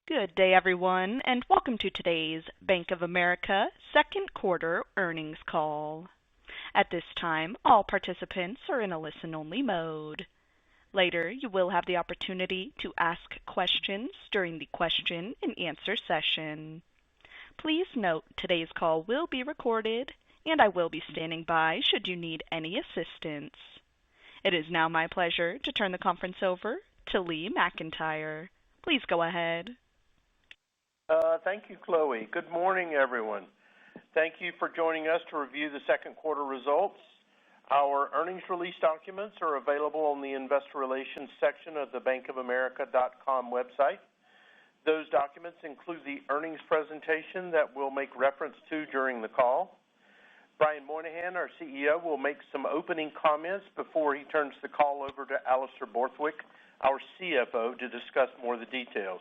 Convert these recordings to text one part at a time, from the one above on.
Good day, everyone, and welcome to today's Bank of America second quarter earnings call. At this time, all participants are in a listen-only mode. Later, you will have the opportunity to ask questions during the question and answer session. Please note today's call will be recorded, and I will be standing by should you need any assistance. It is now my pleasure to turn the conference over to Lee McEntire. Please go ahead. Thank you, Chloe. Good morning, everyone. Thank you for joining us to review the second quarter results. Our earnings release documents are available on the Investor Relations section of the bankofamerica.com website. Those documents include the earnings presentation that we'll make reference to during the call. Brian Moynihan, our CEO, will make some opening comments before he turns the call over to Alastair Borthwick, our CFO, to discuss more of the details.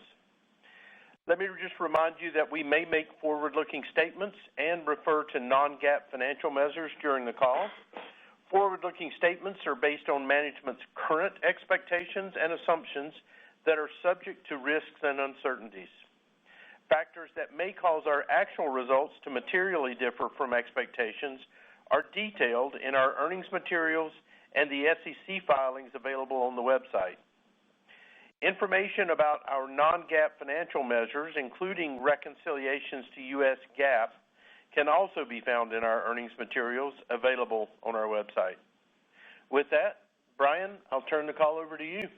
Let me just remind you that we may make forward-looking statements and refer to non-GAAP financial measures during the call. Forward-looking statements are based on management's current expectations and assumptions that are subject to risks and uncertainties. Factors that may cause our actual results to materially differ from expectations are detailed in our earnings materials and the SEC filings available on the website. Information about our non-GAAP financial measures, including reconciliations to U.S. GAAP, can also be found in our earnings materials available on our website. With that, Brian, I'll turn the call over to you.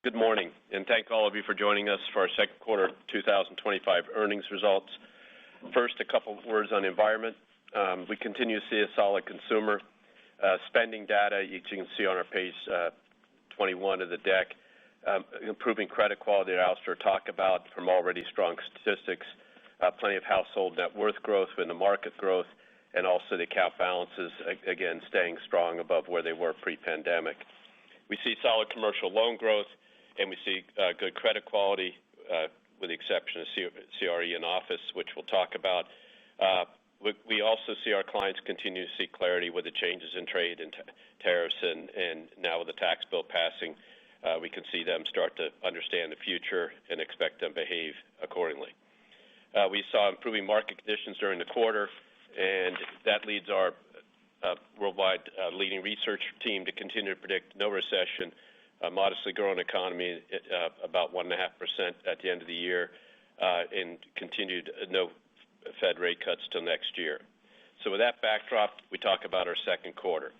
Good morning, and thank all of you for joining us for our second quarter 2025 earnings results. First, a couple of words on environment. We continue to see a solid consumer spending data, you can see on our page 21 of the deck, improving credit quality that Alastair talked about from already strong statistics, plenty of household net worth growth in the market growth, and also the account balances, again, staying strong above where they were pre-pandemic. We see solid commercial loan growth, and we see good credit quality, with the exception of CRE and office, which we'll talk about. We also see our clients continue to see clarity with the changes in trade and tariffs, and now with the tax bill passing, we can see them start to understand the future and expect them to behave accordingly. We saw improving market conditions during the quarter, and that leads our worldwide leading research team to continue to predict no recession, a modestly growing economy, about 1.5% at the end of the year, and continued no Fed rate cuts till next year. So with that backdrop, we talk about our second quarter.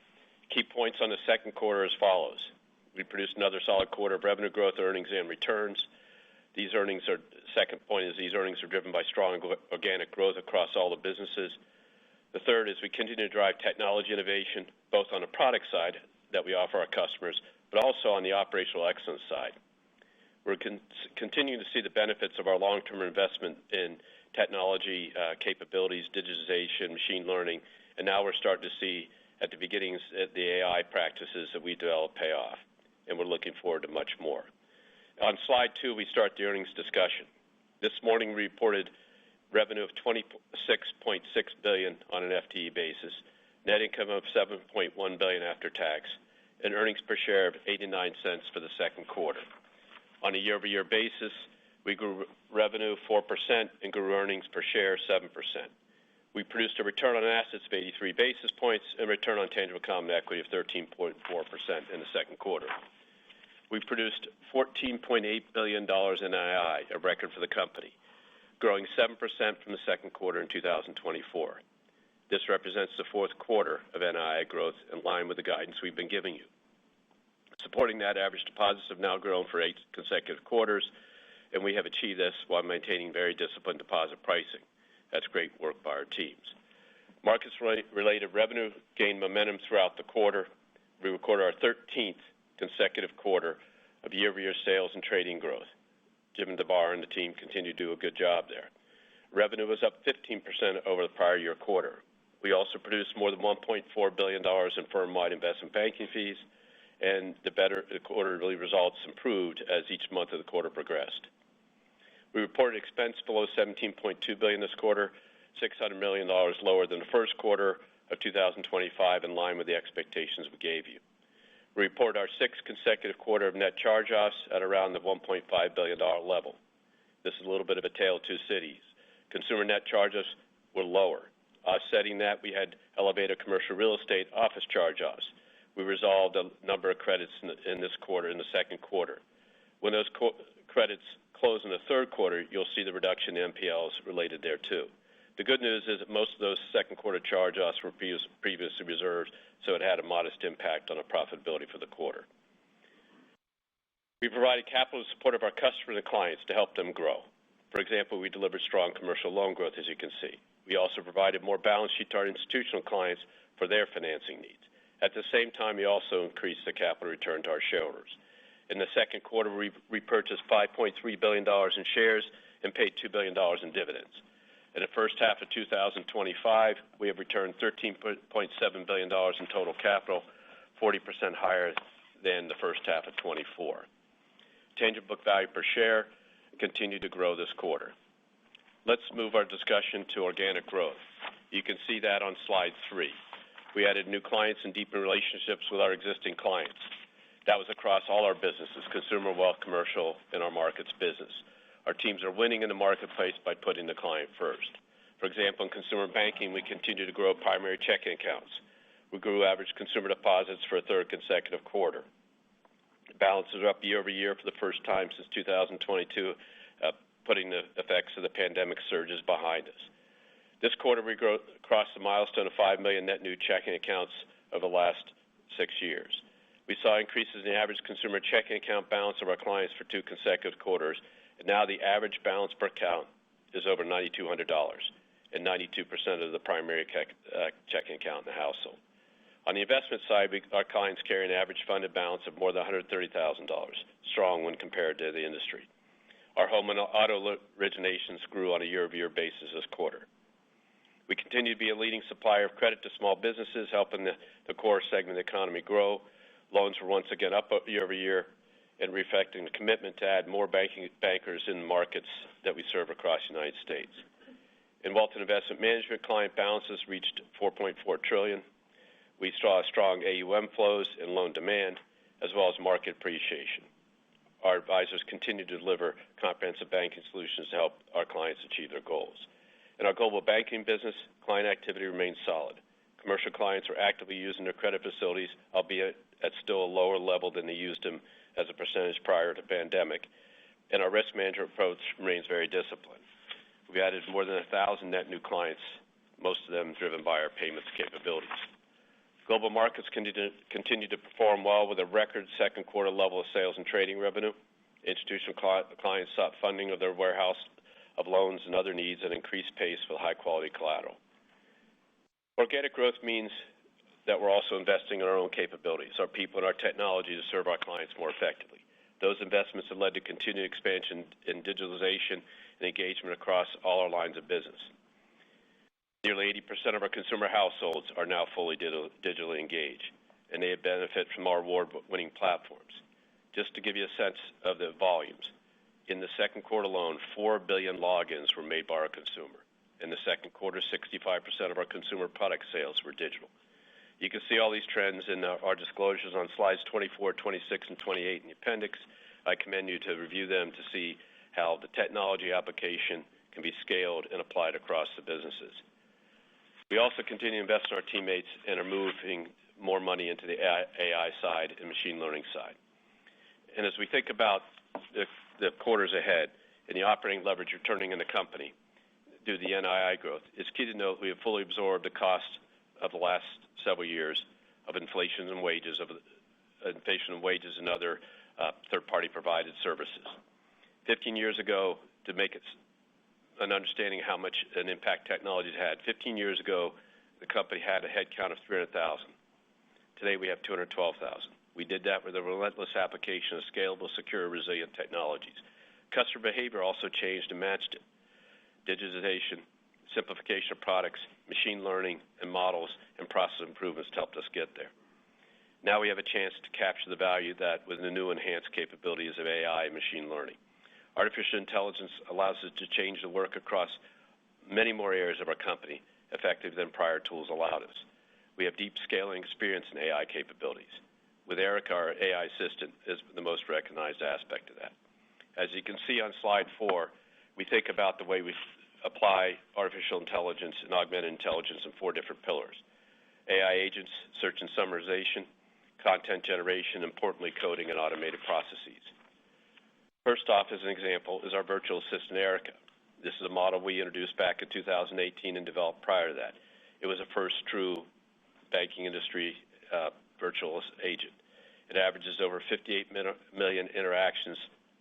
Key points on the second quarter as follows. We produced another solid quarter of revenue growth, earnings, and returns. Second point is these earnings are driven by strong organic growth across all the businesses. The third is we continue to drive technology innovation, both on the product side that we offer our customers, but also on the operational excellence side. We're continuing to see the benefits of our long-term investment in technology capabilities, digitization, machine learning, and now we're starting to see at the beginnings the AI practices that we develop pay off, and we're looking forward to much more. On slide 2, we start the earnings discussion. This morning we reported revenue of $26.6 billion on an FTE basis, net income of $7.1 billion after tax, and earnings per share of 89 cents for the second quarter. On a year-over-year basis, we grew revenue 4% and grew earnings per share 7%. We produced a return on assets of 83 basis points and return on tangible common equity of 13.4% in the second quarter. We produced $14.8 billion in NII, a record for the company, growing 7% from the second quarter in 2024. This represents the fourth quarter of NII growth in line with the guidance we've been giving you. Supporting that, average deposits have now grown for 8 consecutive quarters, and we have achieved this while maintaining very disciplined deposit pricing. That's great work by our teams. Markets-related revenue gained momentum throughout the quarter. We recorded our 13th consecutive quarter of year-over-year sales and trading growth. Jim DeBar and the team continue to do a good job there. Revenue was up 15% over the prior year quarter. We also produced more than $1.4 billion in firm-wide investment banking fees, and the quarterly results improved as each month of the quarter progressed. We reported expense below $17.2 billion this quarter, $600 million lower than the first quarter of 2025, in line with the expectations we gave you. We report our sixth consecutive quarter of net charge-offs at around the $1.5 billion level. This is a little bit of a tale of two cities. Consumer net charge-offs were lower. Offsetting that, we had elevated commercial real estate office charge-offs. We resolved a number of credits in this quarter, in the second quarter. When those credits close in the third quarter, you'll see the reduction in NPLs related there too. The good news is that most of those second quarter charge-offs were previously reserved, so it had a modest impact on our profitability for the quarter. We provided capital to support of our customers and clients to help them grow. For example, we delivered strong commercial loan growth, as you can see. We also provided more balance sheet to our institutional clients for their financing needs. At the same time, we also increased the capital return to our shareholders. In the second quarter, we repurchased $5.3 billion in shares and paid $2 billion in dividends. In the first half of 2025, we have returned $13.7 billion in total capital, 40% higher than the first half of 24. Tangible book value per share continued to grow this quarter. Let's move our discussion to organic growth. You can see that on slide 3. We added new clients and deepened relationships with our existing clients. That was across all our businesses, consumer, wealth, commercial, and our markets business. Our teams are winning in the marketplace by putting the client first. For example, in consumer banking, we continue to grow primary checking accounts. We grew average consumer deposits for a third consecutive quarter. Balances are up year over year for the first time since 2022, putting the effects of the pandemic surges behind us. This quarter, we crossed the milestone of 5 million net new checking accounts over the last 6 years. We saw increases in the average consumer checking account balance of our clients for 2 consecutive quarters, and now the average balance per account is over $9,200, and 92% of the primary checking account in the household. On the investment side, our clients carry an average funded balance of more than $130,000, strong when compared to the industry. Our home and auto originations grew on a year-over-year basis this quarter. We continue to be a leading supplier of credit to small businesses, helping the core segment of the economy grow. Loans were once again up year over year and reflecting the commitment to add more bankers in the markets that we serve across the United States. In wealth and investment management, client balances reached $4.4 trillion. We saw strong AUM flows and loan demand, as well as market appreciation. Our advisors continue to deliver comprehensive banking solutions to help our clients achieve their goals. In our global banking business, client activity remains solid. Commercial clients are actively using their credit facilities, albeit at still a lower level than they used them as a percentage prior to the pandemic, and our risk management approach remains very disciplined. We added more than 1,000 net new clients, most of them driven by our payments capabilities. Global markets continue to perform well with a record second quarter level of sales and trading revenue. Institutional clients sought funding of their warehouse of loans and other needs at increased pace for high quality collateral. Organic growth means that we're also investing in our own capabilities, our people and our technology to serve our clients more effectively. Those investments have led to continued expansion in digitalization and engagement across all our lines of business. Nearly 80% of our consumer households are now fully digitally engaged, and they benefit from our award-winning platforms. Just to give you a sense of the volumes, in the second quarter alone, 4 billion logins were made by our consumer. In the second quarter, 65% of our consumer product sales were digital. You can see all these trends in our disclosures on slides 24, 26, and 28 in the appendix. I commend you to review them to see how the technology application can be scaled and applied across the businesses. We also continue to invest in our teammates and are moving more money into the AI side and machine learning side. And as we think about the quarters ahead and the operating leverage returning in the company due to the NII growth, it's key to note we have fully absorbed the cost of the last several years of inflation and wages and other third-party provided services. 15 years ago, to make it an understanding of how much an impact technology has had, 15 years ago, the company had a head count of 300,000. Today, we have 212,000. We did that with a relentless application of scalable, secure, resilient technologies. Customer behavior also changed and matched it. Digitization, simplification of products, machine learning, and models and process improvements helped us get there. Now we have a chance to capture the value that with the new enhanced capabilities of AI and machine learning. Artificial intelligence allows us to change the work across many more areas of our company effective than prior tools allowed us. We have deep scaling experience in AI capabilities. with Erica, our AI assistant, is the most recognized aspect of that. As you can see on slide 4, we think about the way we apply artificial intelligence and augmented intelligence in 4 different pillars: AI agents, search and summarization, content generation, importantly, coding and automated processes. First off, as an example, is our virtual assistant, Erica. This is a model we introduced back in 2018 and developed prior to that. It was the first true banking industry virtual agent. It averages over 58 million interactions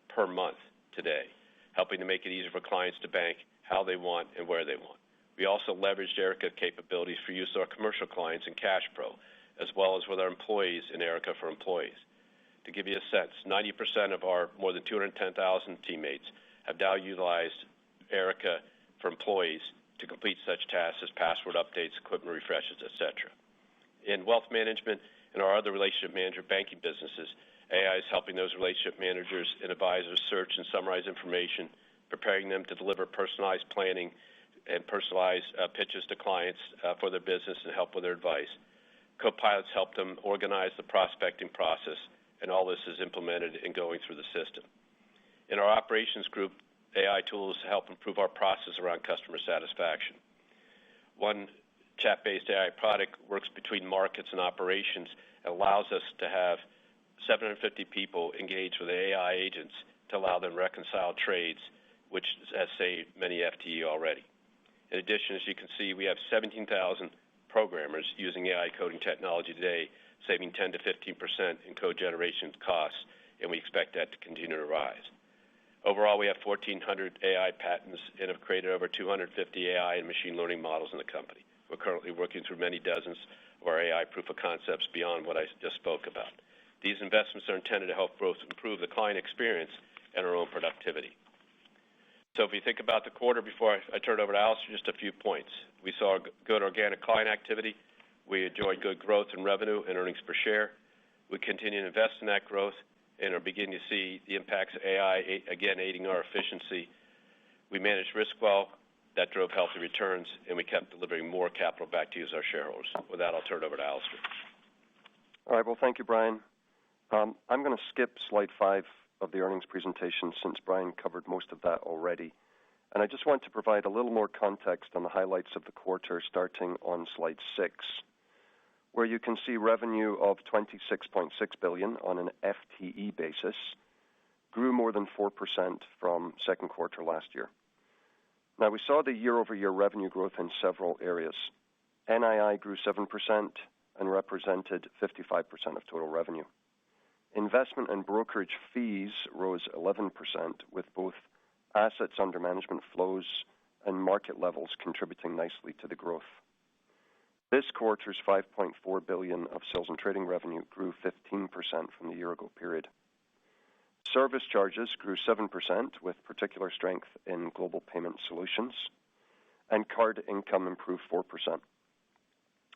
per month today, helping to make it easier for clients to bank how they want and where they want. We also leveraged Erica capabilities for use with our commercial clients in CashPro, as well as with our employees in Erica for Employees. To give you a sense, 90% of our more than 210,000 teammates have now utilized Erica for Employees to complete such tasks as password updates, equipment refreshes, etc. In wealth management and our other relationship manager banking businesses, AI is helping those relationship managers and advisors search and summarize information, preparing them to deliver personalized planning and personalized pitches to clients for their business and help with their advice. Co-pilots help them organize the prospecting process, and all this is implemented and going through the system. In our operations group, AI tools help improve our process around customer satisfaction. One chat-based AI product works between markets and operations and allows us to have 750 people engage with AI agents to allow them to reconcile trades, which has saved many FTE already. In addition, as you can see, we have 17,000 programmers using AI coding technology today, saving 10 to 15% in code generation costs, and we expect that to continue to rise. Overall, we have 1,400 AI patents and have created over 250 AI and machine learning models in the company. We're currently working through many dozens of our AI proof of concepts beyond what I just spoke about. These investments are intended to help both improve the client experience and our own productivity. So if you think about the quarter, before I turn it over to Alistair, just a few points. We saw good organic client activity. We enjoyed good growth in revenue and earnings per share. We continue to invest in that growth and are beginning to see the impacts of AI, again, aiding our efficiency. We managed risk well. That drove healthy returns, and we kept delivering more capital back to you as our shareholders. With that, I'll turn it over to Alistair. All right, well, thank you, Brian. I'm going to skip slide 5 of the earnings presentation since Brian covered most of that already. And I just want to provide a little more context on the highlights of the quarter starting on slide 6, where you can see revenue of $26.6 billion on an FTE basis grew more than 4% from second quarter last year. Now, we saw the year-over-year revenue growth in several areas. NII grew 7% and represented 55% of total revenue. Investment and brokerage fees rose 11%, with both assets under management flows and market levels contributing nicely to the growth. This quarter's $5.4 billion of sales and trading revenue grew 15% from the year-ago period. Service charges grew 7%, with particular strength in global payment solutions, and card income improved 4%.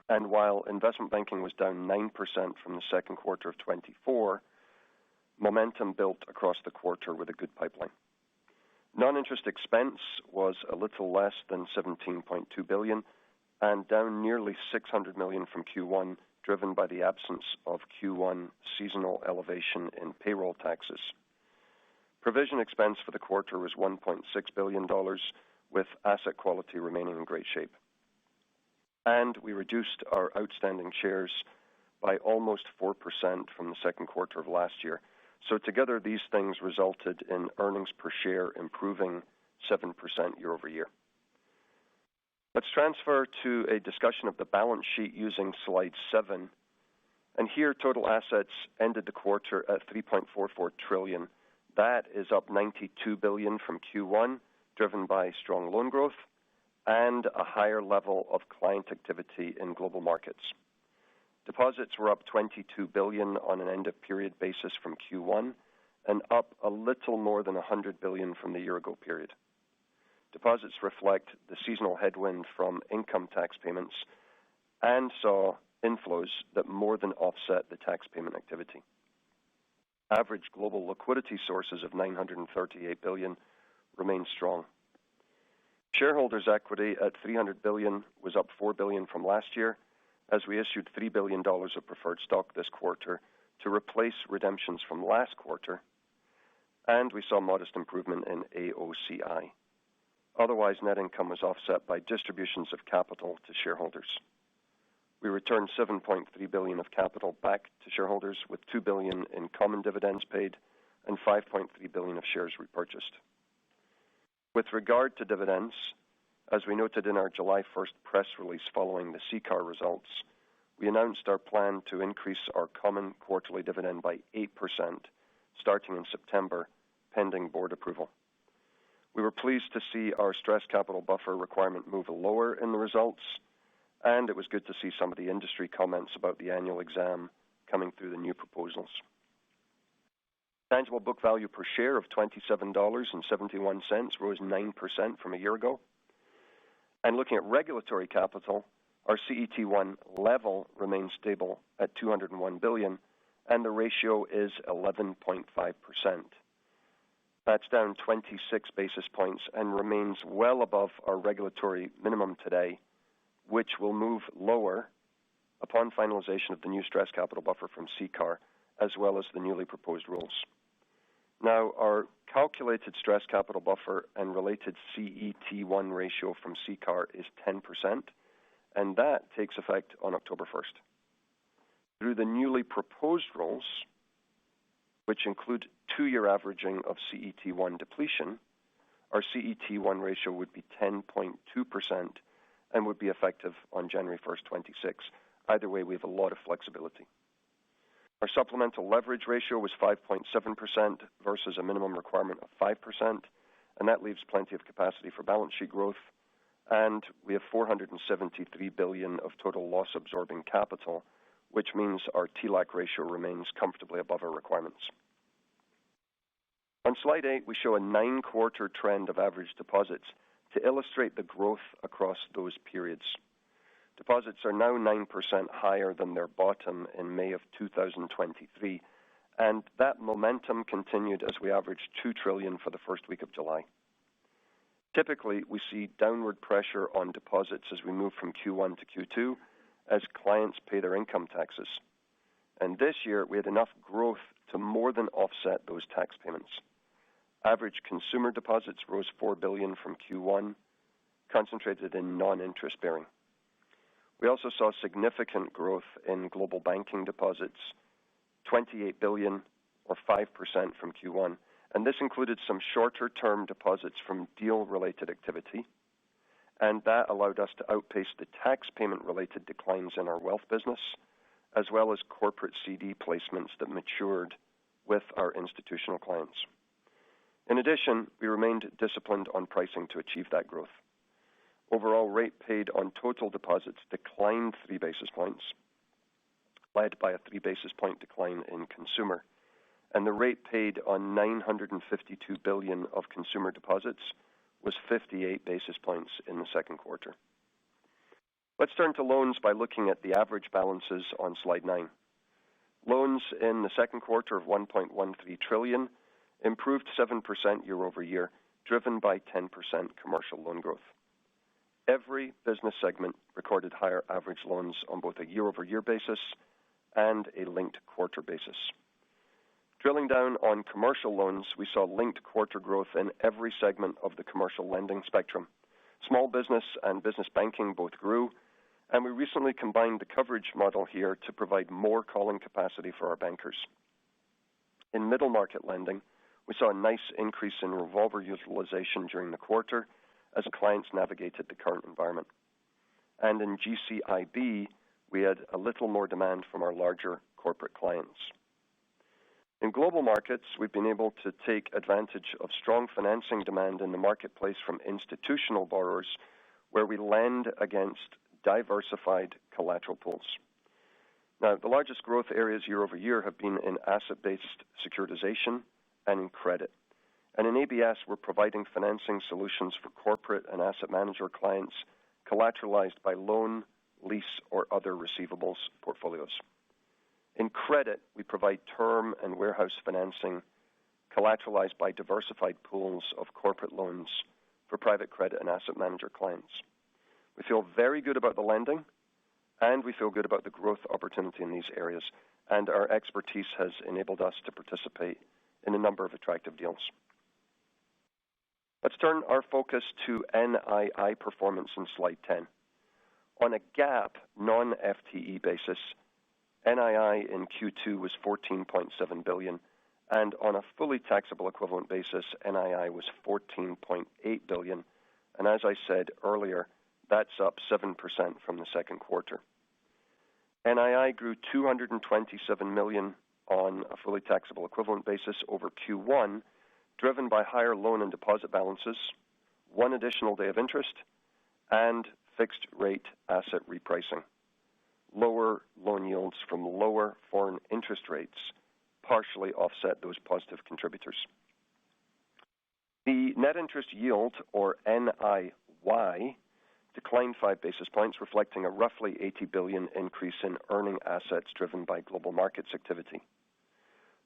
And while investment banking was down 9% from the second quarter of 24, momentum built across the quarter with a good pipeline. Non-interest expense was a little less than $17.2 billion and down nearly $600 million from Q1, driven by the absence of Q1 seasonal elevation in payroll taxes. Provision expense for the quarter was $1.6 billion, with asset quality remaining in great shape. And we reduced our outstanding shares by almost 4% from the second quarter of last year. So together, these things resulted in earnings per share improving 7% year over year. Let's transfer to a discussion of the balance sheet using slide 7. And here, total assets ended the quarter at $3.44 trillion. That is up $92 billion from Q1, driven by strong loan growth and a higher level of client activity in global markets. Deposits were up $22 billion on an end-of-period basis from Q1 and up a little more than $100 billion from the year-ago period. Deposits reflect the seasonal headwind from income tax payments and saw inflows that more than offset the tax payment activity. Average global liquidity sources of $938 billion remain strong. Shareholders' equity at $300 billion was up $4 billion from last year, as we issued $3 billion of preferred stock this quarter to replace redemptions from last quarter, and we saw modest improvement in AOCI. Otherwise, net income was offset by distributions of capital to shareholders. We returned $7.3 billion of capital back to shareholders, with $2 billion in common dividends paid and $5.3 billion of shares repurchased. With regard to dividends, as we noted in our July 1st press release following the CCAR results, we announced our plan to increase our common quarterly dividend by 8% starting in September, pending board approval. We were pleased to see our stress capital buffer requirement move lower in the results, and it was good to see some of the industry comments about the annual exam coming through the new proposals. Tangible book value per share of $27.71 rose 9% from a year ago. And looking at regulatory capital, our CET1 level remains stable at $201 billion, and the ratio is 11.5%. That's down 26 basis points and remains well above our regulatory minimum today, which will move lower upon finalization of the new stress capital buffer from CCAR, as well as the newly proposed rules. Now, our calculated stress capital buffer and related CET1 ratio from CCAR is 10%, and that takes effect on October 1st. Through the newly proposed rules, which include two-year averaging of CET1 depletion, our CET1 ratio would be 10.2% and would be effective on January 1st, 26. Either way, we have a lot of flexibility. Our supplemental leverage ratio was 5.7% versus a minimum requirement of 5%, and that leaves plenty of capacity for balance sheet growth. And we have $473 billion of total loss-absorbing capital, which means our TLAC ratio remains comfortably above our requirements. On slide 8, we show a 9-quarter trend of average deposits to illustrate the growth across those periods. Deposits are now 9% higher than their bottom in May of 2023, and that momentum continued as we averaged $2 trillion for the first week of July. Typically, we see downward pressure on deposits as we move from Q1 to Q2 as clients pay their income taxes. And this year, we had enough growth to more than offset those tax payments. Average consumer deposits rose $4 billion from Q1, concentrated in non-interest bearing. We also saw significant growth in global banking deposits, $28 billion or 5% from Q1, and this included some shorter-term deposits from deal-related activity, and that allowed us to outpace the tax payment-related declines in our wealth business, as well as corporate CD placements that matured with our institutional clients. In addition, we remained disciplined on pricing to achieve that growth. Overall rate paid on total deposits declined 3 basis points, led by a 3 basis point decline in consumer. And the rate paid on $952 billion of consumer deposits was 58 basis points in the second quarter. Let's turn to loans by looking at the average balances on slide 9. Loans in the second quarter of $1.13 trillion improved 7% year over year, driven by 10% commercial loan growth. Every business segment recorded higher average loans on both a year-over-year basis and a linked quarter basis. Drilling down on commercial loans, we saw linked quarter growth in every segment of the commercial lending spectrum. Small business and business banking both grew, and we recently combined the coverage model here to provide more calling capacity for our bankers. In middle market lending, we saw a nice increase in revolver utilization during the quarter as clients navigated the current environment. And in GCIB, we had a little more demand from our larger corporate clients. In global markets, we've been able to take advantage of strong financing demand in the marketplace from institutional borrowers, where we lend against diversified collateral pools. Now, the largest growth areas year over year have been in asset-based securitization and in credit. And in ABS, we're providing financing solutions for corporate and asset manager clients collateralized by loan, lease, or other receivables portfolios. In credit, we provide term and warehouse financing collateralized by diversified pools of corporate loans for private credit and asset manager clients. We feel very good about the lending, and we feel good about the growth opportunity in these areas, and our expertise has enabled us to participate in a number of attractive deals. Let's turn our focus to NII performance in slide 10. On a GAAP non-FTE basis, NII in Q2 was $14.7 billion, and on a fully taxable equivalent basis, NII was $14.8 billion. And as I said earlier, that's up 7% from the second quarter. NII grew $227 million on a fully taxable equivalent basis over Q1, driven by higher loan and deposit balances, one additional day of interest, and fixed rate asset repricing. Lower loan yields from lower foreign interest rates partially offset those positive contributors. The net interest yield, or NIY, declined 5 basis points, reflecting a roughly $80 billion increase in earning assets driven by global markets activity.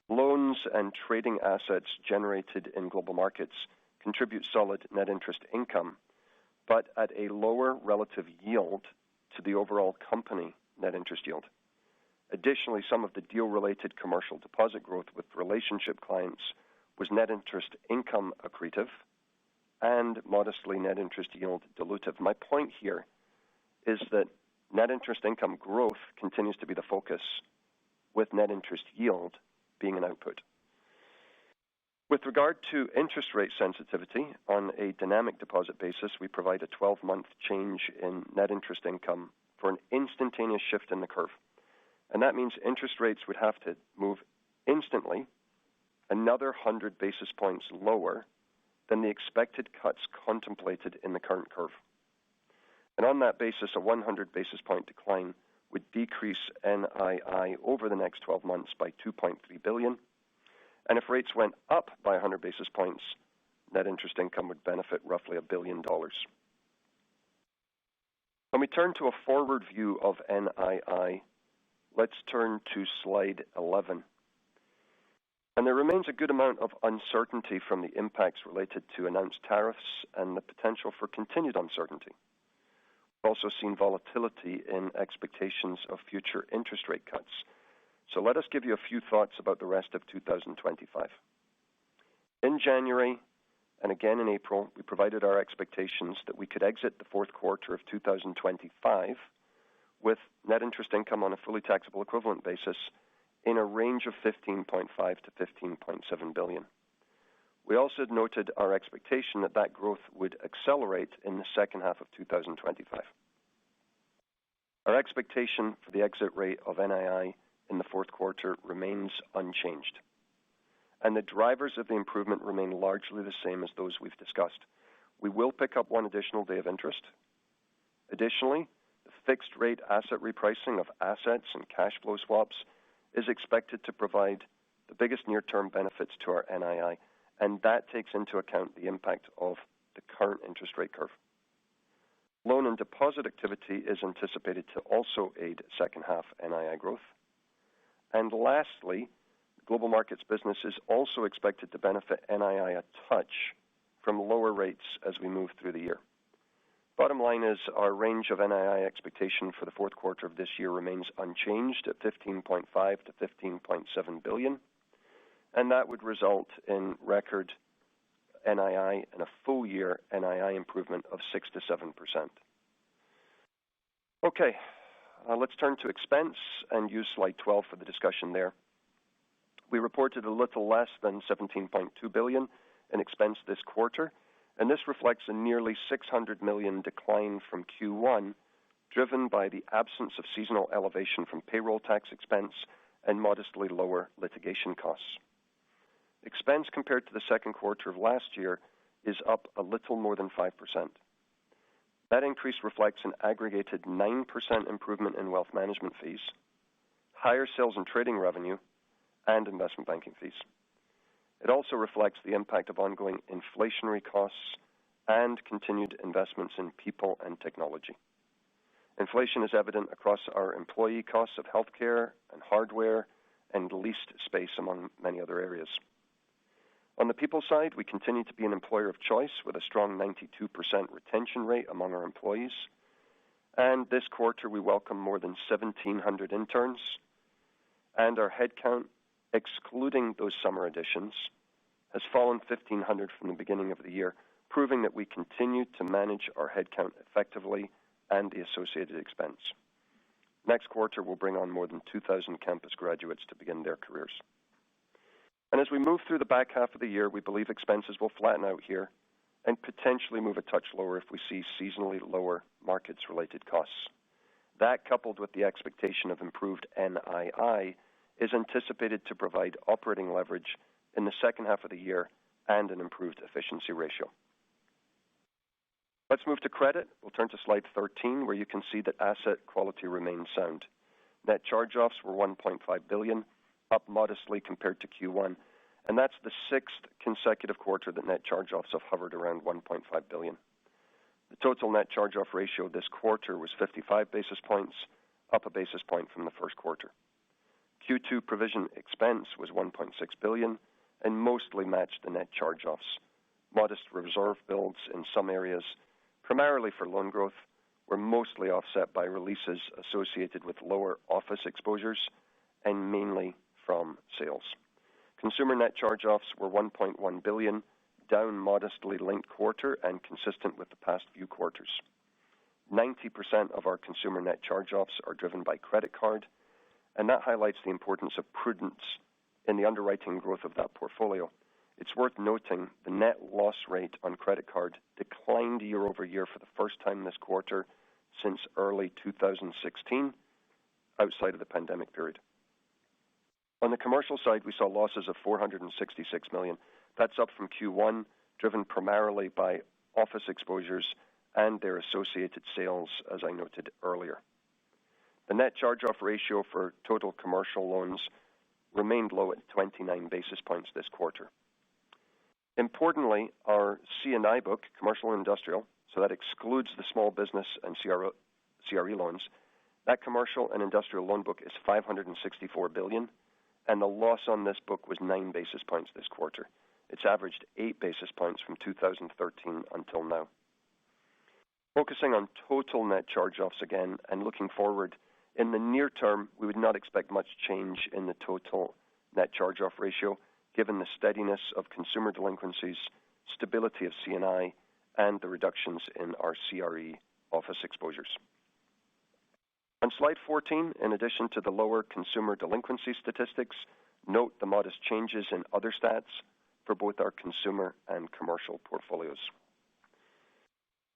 Loans and trading assets generated in global markets contribute solid net interest income, but at a lower relative yield to the overall company net interest yield. Additionally, some of the deal-related commercial deposit growth with relationship clients was net interest income accretive and modestly net interest yield dilutive. My point here is that net interest income growth continues to be the focus, with net interest yield being an output. With regard to interest rate sensitivity, on a dynamic deposit basis, we provide a 12-month change in net interest income for an instantaneous shift in the curve. And that means interest rates would have to move instantly another 100 basis points lower than the expected cuts contemplated in the current curve. And on that basis, a 100 basis point decline would decrease NII over the next 12 months by $2.3 billion. And if rates went up by 100 basis points, net interest income would benefit roughly $1 billion. When we turn to a forward view of NII, let's turn to slide 11. And there remains a good amount of uncertainty from the impacts related to announced tariffs and the potential for continued uncertainty. We've also seen volatility in expectations of future interest rate cuts. So let us give you a few thoughts about the rest of 2025. In January and again in April, we provided our expectations that we could exit the fourth quarter of 2025 with net interest income on a fully taxable equivalent basis in a range of $15.5 to $15.7 billion. We also noted our expectation that that growth would accelerate in the second half of 2025. Our expectation for the exit rate of NII in the fourth quarter remains unchanged, and the drivers of the improvement remain largely the same as those we've discussed. We will pick up one additional day of interest. Additionally, the fixed rate asset repricing of assets and cash flow swaps is expected to provide the biggest near-term benefits to our NII, and that takes into account the impact of the current interest rate curve. Loan and deposit activity is anticipated to also aid second half NII growth. And lastly, the global markets business is also expected to benefit NII a touch from lower rates as we move through the year. Bottom line is our range of NII expectation for the fourth quarter of this year remains unchanged at $15.5 to $15.7 billion, and that would result in record NII and a full year NII improvement of 6 to 7%. Okay, let's turn to expense and use slide 12 for the discussion there. We reported a little less than $17.2 billion in expense this quarter, and this reflects a nearly $600 million decline from Q1, driven by the absence of seasonal elevation from payroll tax expense and modestly lower litigation costs. Expense compared to the second quarter of last year is up a little more than 5%. That increase reflects an aggregated 9% improvement in wealth management fees, higher sales and trading revenue, and investment banking fees. It also reflects the impact of ongoing inflationary costs and continued investments in people and technology. Inflation is evident across our employee costs of healthcare and hardware and leased space, among many other areas. On the people side, we continue to be an employer of choice with a strong 92% retention rate among our employees. And this quarter, we welcome more than 1,700 interns, and our headcount, excluding those summer additions, has fallen 1,500 from the beginning of the year, proving that we continue to manage our headcount effectively and the associated expense. Next quarter, we'll bring on more than 2,000 campus graduates to begin their careers. And as we move through the back half of the year, we believe expenses will flatten out here and potentially move a touch lower if we see seasonally lower markets-related costs. That, coupled with the expectation of improved NII, is anticipated to provide operating leverage in the second half of the year and an improved efficiency ratio. Let's move to credit. We'll turn to slide 13, where you can see that asset quality remains sound. Net charge-offs were $1.5 billion, up modestly compared to Q1, and that's the sixth consecutive quarter that net charge-offs have hovered around $1.5 billion. The total net charge-off ratio this quarter was 55 basis points, up a basis point from the first quarter. Q2 provision expense was $1.6 billion and mostly matched the net charge-offs. Modest reserve builds in some areas, primarily for loan growth, were mostly offset by releases associated with lower office exposures and mainly from sales. Consumer net charge-offs were $1.1 billion, down modestly linked quarter and consistent with the past few quarters. 90% of our consumer net charge-offs are driven by credit card, and that highlights the importance of prudence in the underwriting growth of that portfolio. It's worth noting the net loss rate on credit card declined year over year for the first time this quarter since early 2016, outside of the pandemic period. On the commercial side, we saw losses of $466 million. That's up from Q1, driven primarily by office exposures and their associated sales, as I noted earlier. The net charge-off ratio for total commercial loans remained low at 29 basis points this quarter. Importantly, our C&I book, commercial and industrial, so that excludes the small business and CRE loans, that commercial and industrial loan book is $564 billion, and the loss on this book was 9 basis points this quarter. It's averaged 8 basis points from 2013 until now. Focusing on total net charge-offs again and looking forward, in the near term, we would not expect much change in the total net charge-off ratio, given the steadiness of consumer delinquencies, stability of C&I, and the reductions in our CRE office exposures. On slide 14, in addition to the lower consumer delinquency statistics, note the modest changes in other stats for both our consumer and commercial portfolios.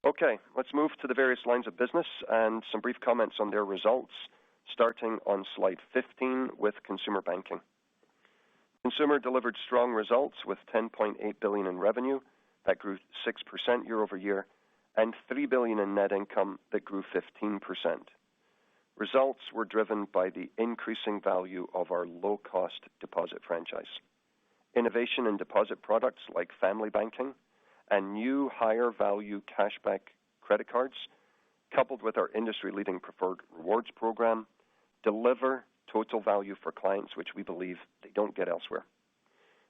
Okay, let's move to the various lines of business and some brief comments on their results, starting on slide 15 with consumer banking. Consumer delivered strong results with $10.8 billion in revenue that grew 6% year over year and $3 billion in net income that grew 15%. Results were driven by the increasing value of our low-cost deposit franchise. Innovation in deposit products like family banking and new higher-value cashback credit cards, coupled with our industry-leading preferred rewards program, deliver total value for clients which we believe they don't get elsewhere.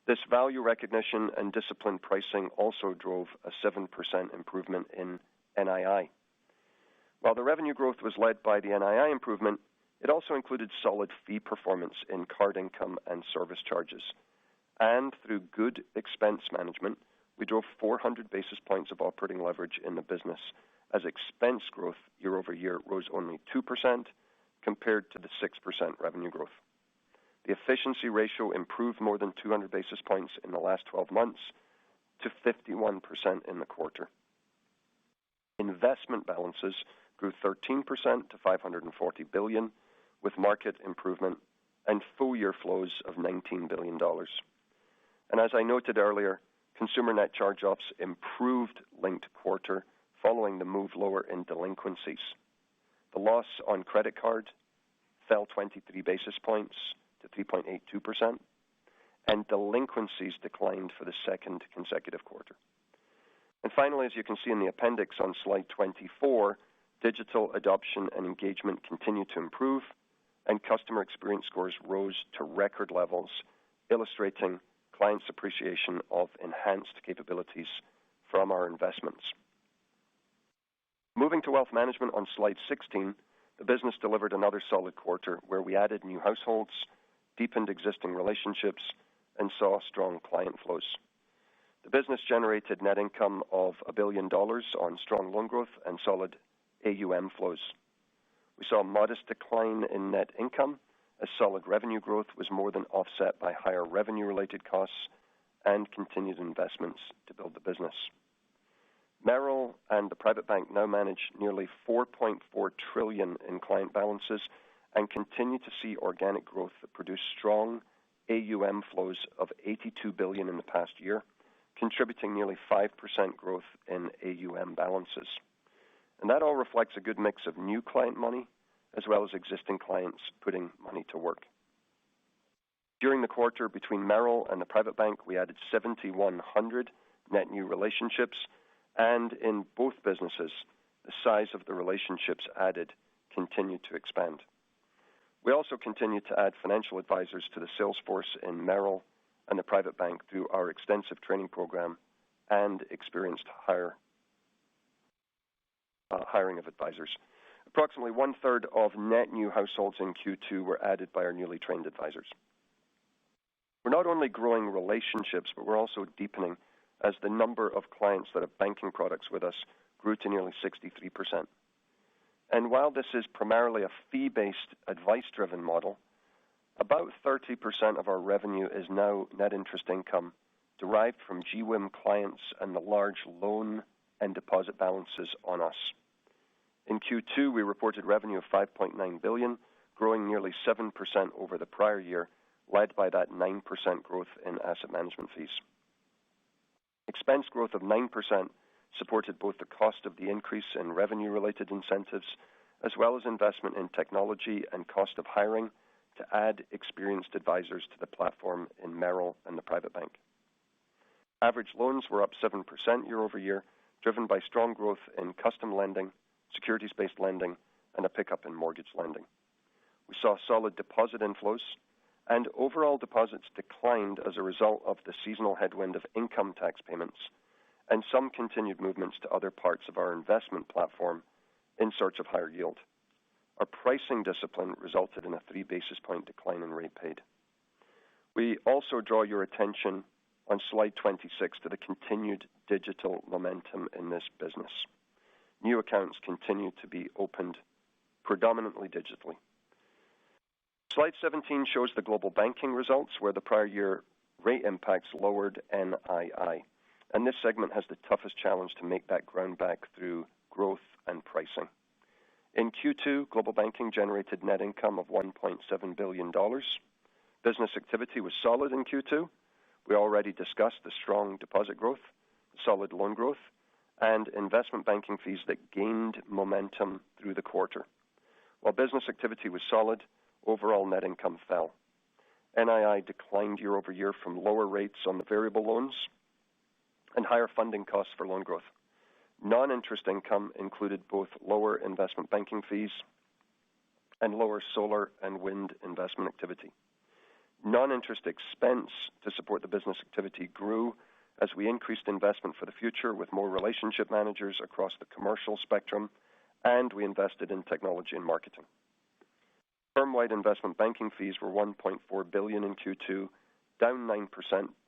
This value recognition and disciplined pricing also drove a 7% improvement in NII. While the revenue growth was led by the NII improvement, it also included solid fee performance in card income and service charges. And through good expense management, we drove 400 basis points of operating leverage in the business as expense growth year over year rose only 2% compared to the 6% revenue growth. The efficiency ratio improved more than 200 basis points in the last 12 months to 51% in the quarter. Investment balances grew 13% to $540 billion, with market improvement and full-year flows of $19 billion. And as I noted earlier, consumer net charge-offs improved linked quarter following the move lower in delinquencies. The loss on credit card fell 23 basis points to 3.82%, and delinquencies declined for the second consecutive quarter. And finally, as you can see in the appendix on slide 24, digital adoption and engagement continue to improve, and customer experience scores rose to record levels, illustrating clients' appreciation of enhanced capabilities from our investments. Moving to wealth management on slide 16, the business delivered another solid quarter where we added new households, deepened existing relationships, and saw strong client flows. The business generated net income of $1 billion on strong loan growth and solid AUM flows. We saw a modest decline in net income as solid revenue growth was more than offset by higher revenue-related costs and continued investments to build the business. Merrill and the private bank now manage nearly $4.4 trillion in client balances and continue to see organic growth that produced strong AUM flows of $82 billion in the past year, contributing nearly 5% growth in AUM balances. And that all reflects a good mix of new client money as well as existing clients putting money to work. During the quarter between Merrill and the private bank, we added 7,100 net new relationships, and in both businesses, the size of the relationships added continued to expand. We also continued to add financial advisors to the sales force in Merrill and the private bank through our extensive training program and experienced hiring of advisors. Approximately one-third of net new households in Q2 were added by our newly trained advisors. We're not only growing relationships, but we're also deepening as the number of clients that have banking products with us grew to nearly 63%. And while this is primarily a fee-based, advice-driven model, about 30% of our revenue is now net interest income derived from GWIM clients and the large loan and deposit balances on us. In Q2, we reported revenue of $5.9 billion, growing nearly 7% over the prior year, led by that 9% growth in asset management fees. Expense growth of 9% supported both the cost of the increase in revenue-related incentives as well as investment in technology and cost of hiring to add experienced advisors to the platform in Merrill and the private bank. Average loans were up 7% year over year, driven by strong growth in custom lending, securities-based lending, and a pickup in mortgage lending. We saw solid deposit inflows, and overall deposits declined as a result of the seasonal headwind of income tax payments and some continued movements to other parts of our investment platform in search of higher yield. Our pricing discipline resulted in a 3 basis point decline in rate paid. We also draw your attention on slide 26 to the continued digital momentum in this business. New accounts continue to be opened predominantly digitally. Slide 17 shows the global banking results where the prior year rate impacts lowered NII. And this segment has the toughest challenge to make that ground back through growth and pricing. In Q2, global banking generated net income of $1.7 billion. Business activity was solid in Q2. We already discussed the strong deposit growth, solid loan growth, and investment banking fees that gained momentum through the quarter. While business activity was solid, overall net income fell. NII declined year over year from lower rates on the variable loans and higher funding costs for loan growth. Non-interest income included both lower investment banking fees and lower solar and wind investment activity. Non-interest expense to support the business activity grew as we increased investment for the future with more relationship managers across the commercial spectrum, and we invested in technology and marketing. Firm-wide investment banking fees were $1.4 billion in Q2, down 9%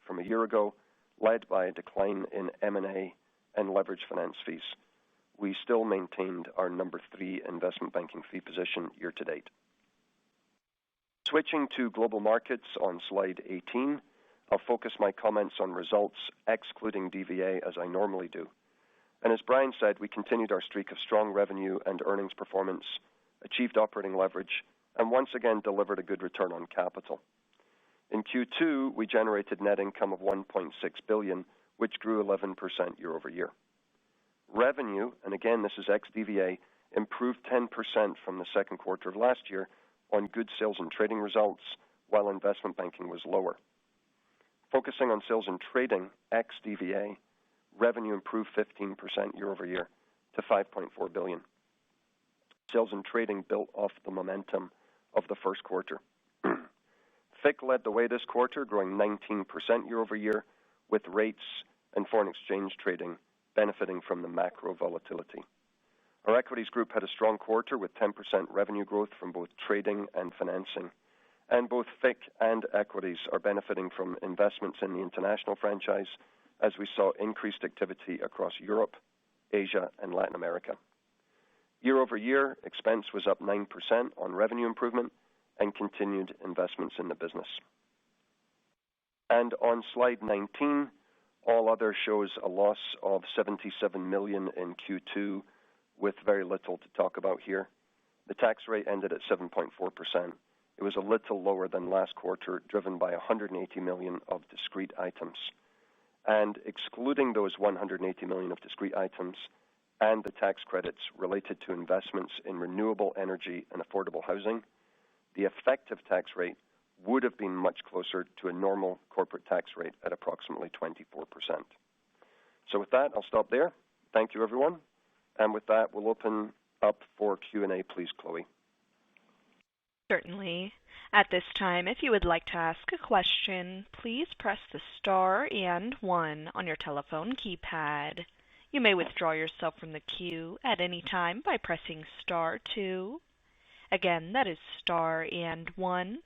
from a year ago, led by a decline in M&A and leverage finance fees. We still maintained our number 3 investment banking fee position year to date. Switching to global markets on slide 18, I'll focus my comments on results excluding DVA as I normally do. And as Brian said, we continued our streak of strong revenue and earnings performance, achieved operating leverage, and once again delivered a good return on capital. In Q2, we generated net income of $1.6 billion, which grew 11% year over year. Revenue, and again this is ex-DVA, improved 10% from the second quarter of last year on good sales and trading results, while investment banking was lower. Focusing on sales and trading, ex-DVA, revenue improved 15% year over year to $5.4 billion. Sales and trading built off the momentum of the first quarter. FICC led the way this quarter, growing 19% year over year, with rates and foreign exchange trading benefiting from the macro volatility. Our equities group had a strong quarter with 10% revenue growth from both trading and financing. And both FICC and equities are benefiting from investments in the international franchise as we saw increased activity across Europe, Asia, and Latin America. Year over year, expense was up 9% on revenue improvement and continued investments in the business. And on slide 19, all other shows a loss of $77 million in Q2 with very little to talk about here. The tax rate ended at 7.4%. It was a little lower than last quarter, driven by $180 million of discrete items. And excluding those $180 million of discrete items and the tax credits related to investments in renewable energy and affordable housing, the effective tax rate would have been much closer to a normal corporate tax rate at approximately 24%. So with that, I'll stop there. Thank you, everyone. And with that, we'll open up for Q&A, please, Chloe. Certainly. At this time, if you would like to ask a question, please press the star and 1 on your telephone keypad. You may withdraw yourself from the queue at any time by pressing star 2. Again, that is star and 1.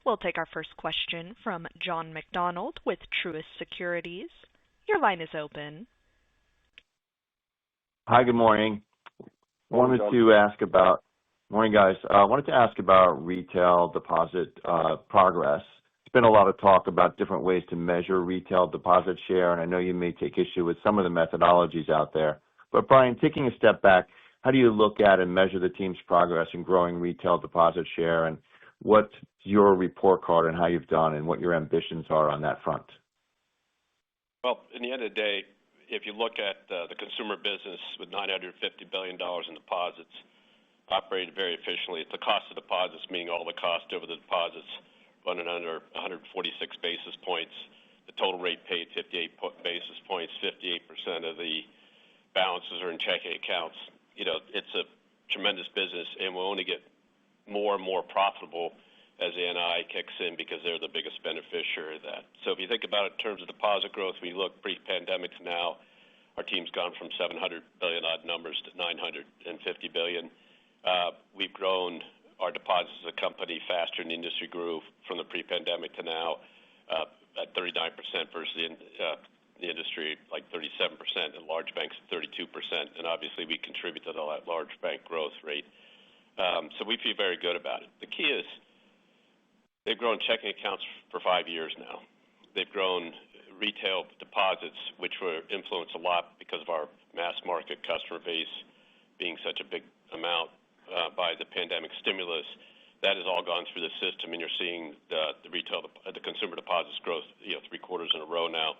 We'll take our first question from John McDonald with Truist Securities. Your line is open. Hi, good morning. Morning, Morning, guys. I wanted to ask about retail deposit progress. There's been a lot of talk about different ways to measure retail deposit share, and I know you may take issue with some of the methodologies out there. But Brian, taking a step back, how do you look at and measure the team's progress in growing retail deposit share, and what's your report card on how you've done and what your ambitions are on that front? Well, in the end of the day, if you look at the consumer business with $950 billion in deposits, operated very efficiently. The cost of deposits, meaning all the cost over the deposits, running under 146 basis points. The total rate paid 58 basis points. 58% of the balances are in checking accounts. You know, it's a tremendous business, and we'll only get more and more profitable as the NI kicks in because they're the biggest beneficiary of that. So if you think about it in terms of deposit growth, we look pre-pandemic to now, our team's gone from 700 billion odd numbers to 950 billion. We've grown our deposits as a company faster than the industry grew from the pre-pandemic to now at 39% versus the industry like 37%, and large banks at 32%. And obviously we contribute to the large bank growth rate. So we feel very good about it. The key is they've grown checking accounts for 5 years now. They've grown retail deposits, which were influenced a lot because of our mass market customer base being such a big amount by the pandemic stimulus. That has all gone through the system, and you're seeing the consumer deposits growth, 3 quarters in a row now.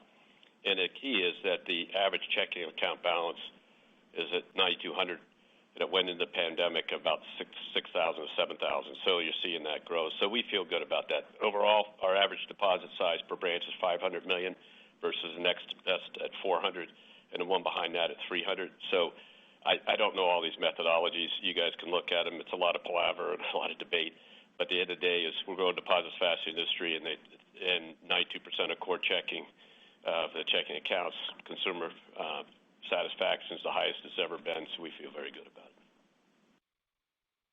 And the key is that the average checking account balance is at $9,200. It went into the pandemic about 6,000 to 7,000. So you're seeing that grow. So we feel good about that. Overall, our average deposit size per branch is $500 million versus the next best at $400, and the one behind that at $300. So I don't know all these methodologies. You guys can look at them. It's a lot of palaver and a lot of debate. But at the end of the day is we're growing deposits fast in the industry, and 92% of core checking, the checking accounts, consumer satisfaction is the highest it's ever been, so we feel very good about it.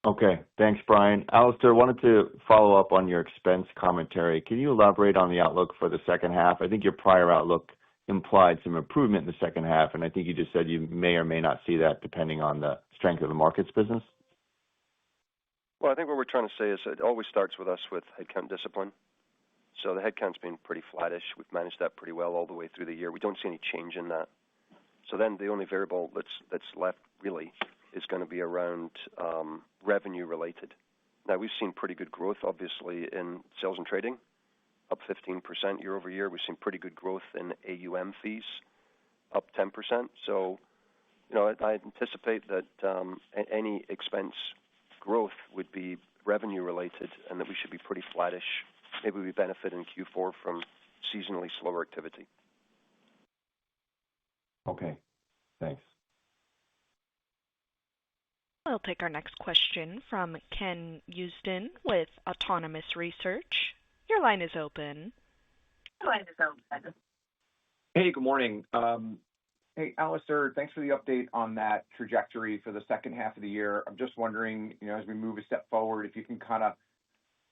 Okay, thanks, Brian. Alistair, wanted to follow up on your expense commentary. Can you elaborate on the outlook for the second half? I think your prior outlook implied some improvement in the second half, and I think you just said you may or may not see that depending on the strength of the markets business. Well, I think what we're trying to say is it always starts with us with headcount discipline. So the headcount's been pretty flattish. We've managed that pretty well all the way through the year. We don't see any change in that. So then the only variable that's left really is going to be around revenue related. Now, we've seen pretty good growth, obviously, in sales and trading, up 15% year over year. We've seen pretty good growth in AUM fees, up 10%. So, I anticipate that any expense growth would be revenue related and that we should be pretty flattish. Maybe we benefit in Q4 from seasonally slower activity. Okay, thanks. We'll take our next question from Ken Usdin with Autonomous Research. Your line is open. Hey, good morning. Hey, Alistair, thanks for the update on that trajectory for the second half of the year. I'm just wondering, as we move a step forward, if you can kind of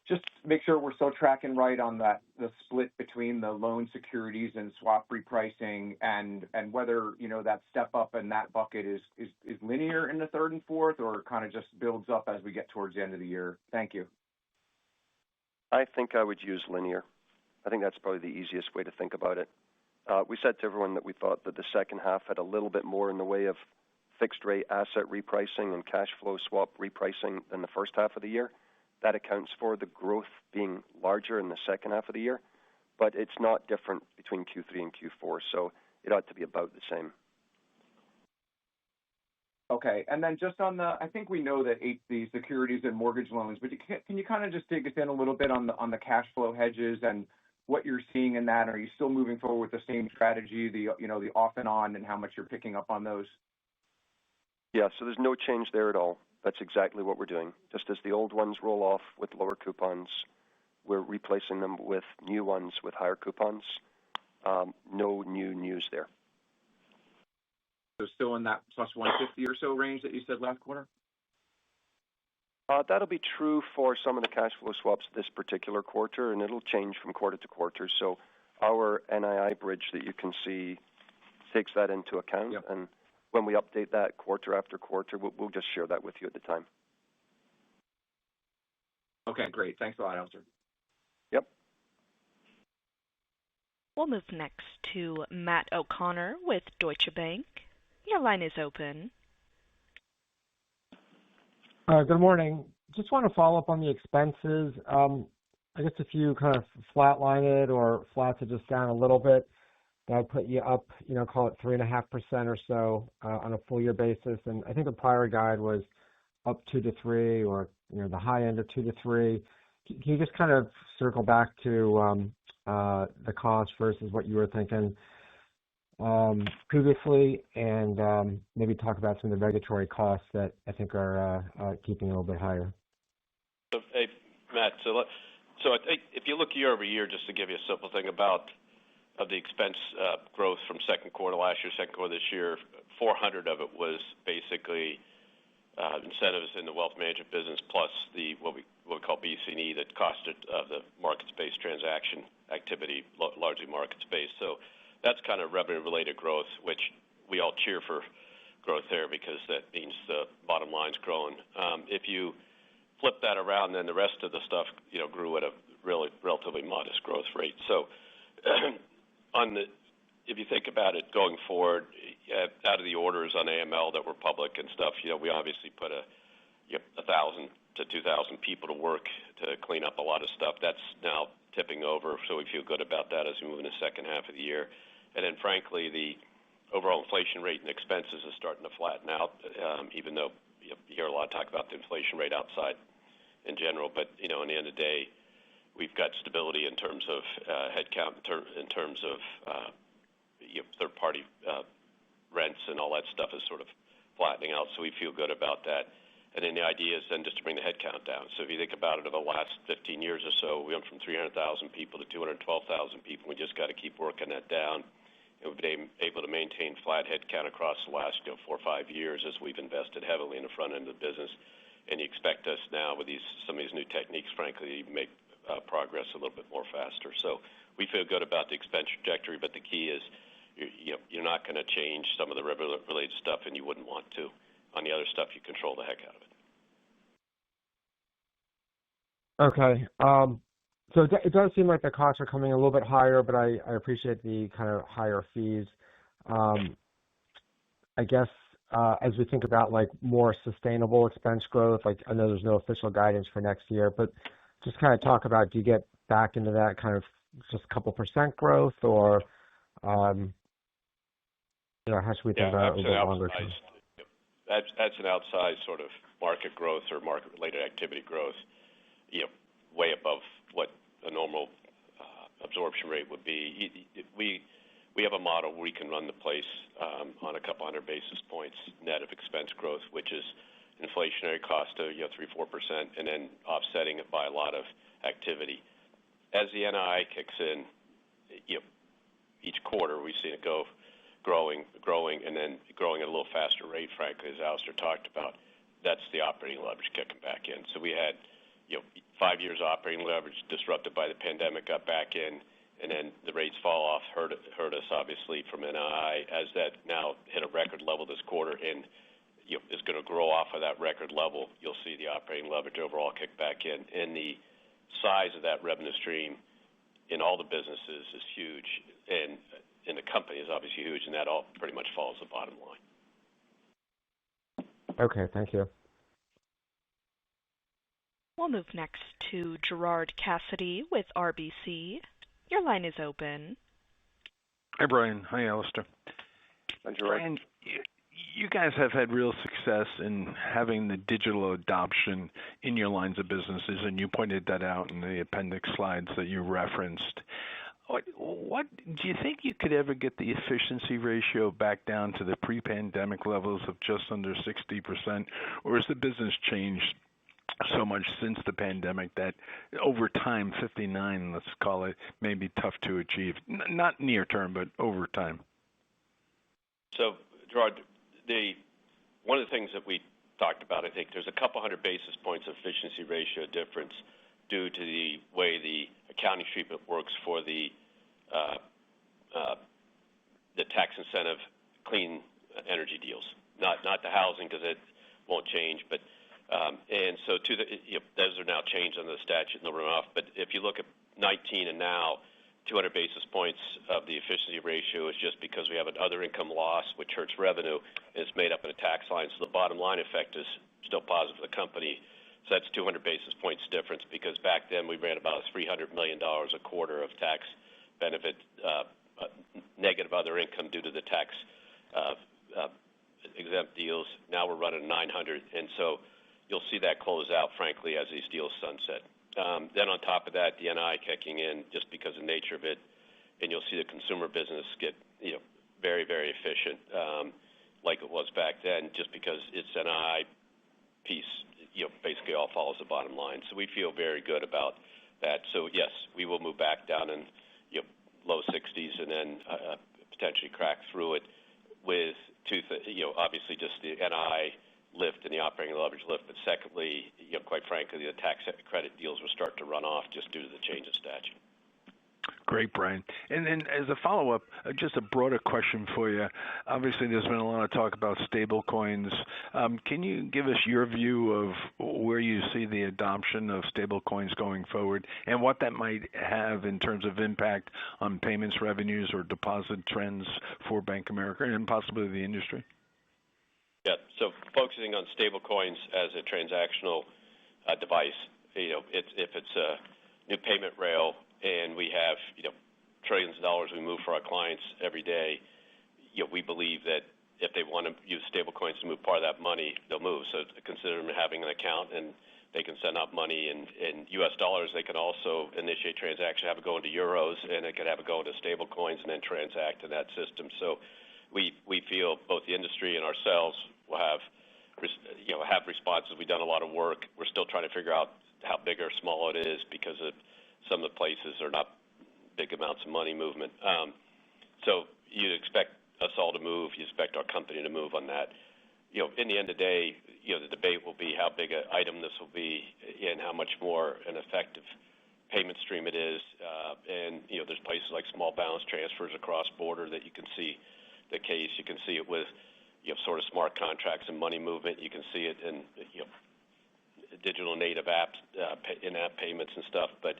just make sure we're still tracking right on the split between the loan securities and swap repricing, and whether, that step up in that bucket is linear in the third and fourth, or kind of just builds up as we get towards the end of the year. Thank you. I think I would use linear. I think that's probably the easiest way to think about it. We said to everyone that we thought that the second half had a little bit more in the way of fixed rate asset repricing and cash flow swap repricing than the first half of the year. That accounts for the growth being larger in the second half of the year, but it's not different between Q3 and Q4, so it ought to be about the same. Okay, and then just on I think we know that the securities and mortgage loans, but can you kind of just dig us in a little bit on the cash flow hedges and what you're seeing in that? Are you still moving forward with the same strategy, the off and on, and how much you're picking up on those? Yeah, so there's no change there at all. That's exactly what we're doing. Just as the old ones roll off with lower coupons, we're replacing them with new ones with higher coupons. No new news there. So still in that plus 150 or so range that you said last quarter? That'll be true for some of the cash flow swaps this particular quarter, and it'll change from quarter to quarter. So our NII bridge that you can see takes that into account. Yep. And when we update that quarter after quarter, we'll just share that with you at the time. Okay, great. Thanks a lot, Alistair. Yep. We'll move next to Matt O'Connor with Deutsche Bank. Your line is open. Good morning. Just want to follow up on the expenses. I guess if you kind of flatline it or flat to just down a little bit, that would put you up, call it 3.5% or so on a full year basis. And I think the prior guide was up 2 to 3, or the high end of 2 to 3. Can you just kind of circle back to the cost versus what you were thinking previously, and maybe talk about some of the regulatory costs that I think are keeping a little bit higher? Hey, Matt, so I think if you look year over year, just to give you a simple thing about the expense growth from second quarter last year, second quarter this year, 400 of it was basically incentives in the wealth management business, plus what we call BC&E, that costed the markets-based transaction activity, largely markets-based. So that's kind of revenue-related growth, which we all cheer for growth there because that means the bottom line's growing. If you flip that around, then the rest of the stuff, grew at a really relatively modest growth rate. So if you think about it going forward, out of the orders on AML that were public and stuff, we obviously put 1,000 to 2,000 people to work to clean up a lot of stuff. That's now tipping over, so we feel good about that as we move in the second half of the year. And then, frankly, the overall inflation rate and expenses is starting to flatten out, even though you hear a lot of talk about the inflation rate outside in general. But, in the end of the day, we've got stability in terms of headcount, in terms of third-party rents and all that stuff is sort of flattening out, so we feel good about that. And then the idea is then just to bring the headcount down. So if you think about it, over the last 15 years or so, we went from 300,000 people to 212,000 people. We just got to keep working that down. And we've been able to maintain flat headcount across the last 4 or 5 years as we've invested heavily in the front end of the business. And you expect us now with some of these new techniques, frankly, to make progress a little bit more faster. So we feel good about the expense trajectory, but the key is you're not going to change some of the revenue-related stuff, and you wouldn't want to. On the other stuff, you control the heck out of it. Okay. So it does seem like the costs are coming a little bit higher, but I appreciate the kind of higher fees. I guess as we think about more sustainable expense growth, I know there's no official guidance for next year, but just kind of talk about, do you get back into that kind of just a couple % growth, or how should we think about it a little longer term? That's an outsized sort of market growth or market-related activity growth, way above what a normal absorption rate would be. We have a model where we can run the place on a couple hundred basis points net of expense growth, which is inflationary cost of 3-4%, and then offsetting it by a lot of activity. As the NII kicks in, each quarter we've seen it go growing, and then growing at a little faster rate, frankly, as Alistair talked about. That's the operating leverage kicking back in. So we had 5 years of operating leverage disrupted by the pandemic, got back in, and then the rates fall off, hurt us obviously from NII. As that now hit a record level this quarter and is going to grow off of that record level, you'll see the operating leverage overall kick back in. And the size of that revenue stream in all the businesses is huge, and in the company is obviously huge, and that all pretty much follows the bottom line. Okay, thank you. We'll move next to Gerard Cassidy with RBC. Your line is open. Hi, Brian. Hi, Alistair. Hi, Gerard. Brian, you guys have had real success in having the digital adoption in your lines of businesses, and you pointed that out in the appendix slides that you referenced. What do you think you could ever get the efficiency ratio back down to the pre-pandemic levels of just under 60%, or has the business changed so much since the pandemic that over time, 59, let's call it, may be tough to achieve? Not near term, but over time. So, Gerard, one of the things that we talked about, I think there's a couple hundred basis points of efficiency ratio difference due to the way the accounting treatment works for the tax incentive clean energy deals, not the housing, because it won't change, but and so those are now changed under the statute and they'll run off. But if you look at 19 and now, 200 basis points of the efficiency ratio is just because we have an other income loss, which hurts revenue, and it's made up in a tax line. So the bottom line effect is still positive for the company. So that's 200 basis points difference, because back then we ran about $300 million a quarter of tax benefit, negative other income due to the tax exempt deals. Now we're running 900, and so you'll see that close out, frankly, as these deals sunset. Then on top of that, the NI kicking in just because of the nature of it, and you'll see the consumer business get very, very efficient, like it was back then, just because its NI piece basically all follows the bottom line. So we feel very good about that. So yes, we will move back down in low 60s and then potentially crack through it with obviously just the NI lift and the operating leverage lift, but secondly, quite frankly, the tax credit deals will start to run off just due to the change of statute. Great, Brian. And then as a follow-up, just a broader question for you. Obviously, there's been a lot of talk about stable coins. Can you give us your view of where you see the adoption of stable coins going forward and what that might have in terms of impact on payments revenues or deposit trends for Bank of America and possibly the industry? Yeah, so focusing on stable coins as a transactional device, if it's a new payment rail, and we have trillions of dollars we move for our clients every day, we believe that if they want to use stable coins to move part of that money, they'll move. So consider them having an account, and they can send out money in U.S. dollars. They can also initiate transaction, have it go into euros, and it could have it go into stable coins and then transact in that system. So we feel both the industry and ourselves will have responses. We've done a lot of work. We're still trying to figure out how big or small it is because of some of the places are not big amounts of money movement. So you'd expect us all to move. You expect our company to move on that. In the end of the day, the debate will be how big an item this will be and how much more an effective payment stream it is. And there's places like small balance transfers across border that you can see the case. You can see it with sort of smart contracts and money movement. You can see it in digital native apps, in-app payments and stuff. But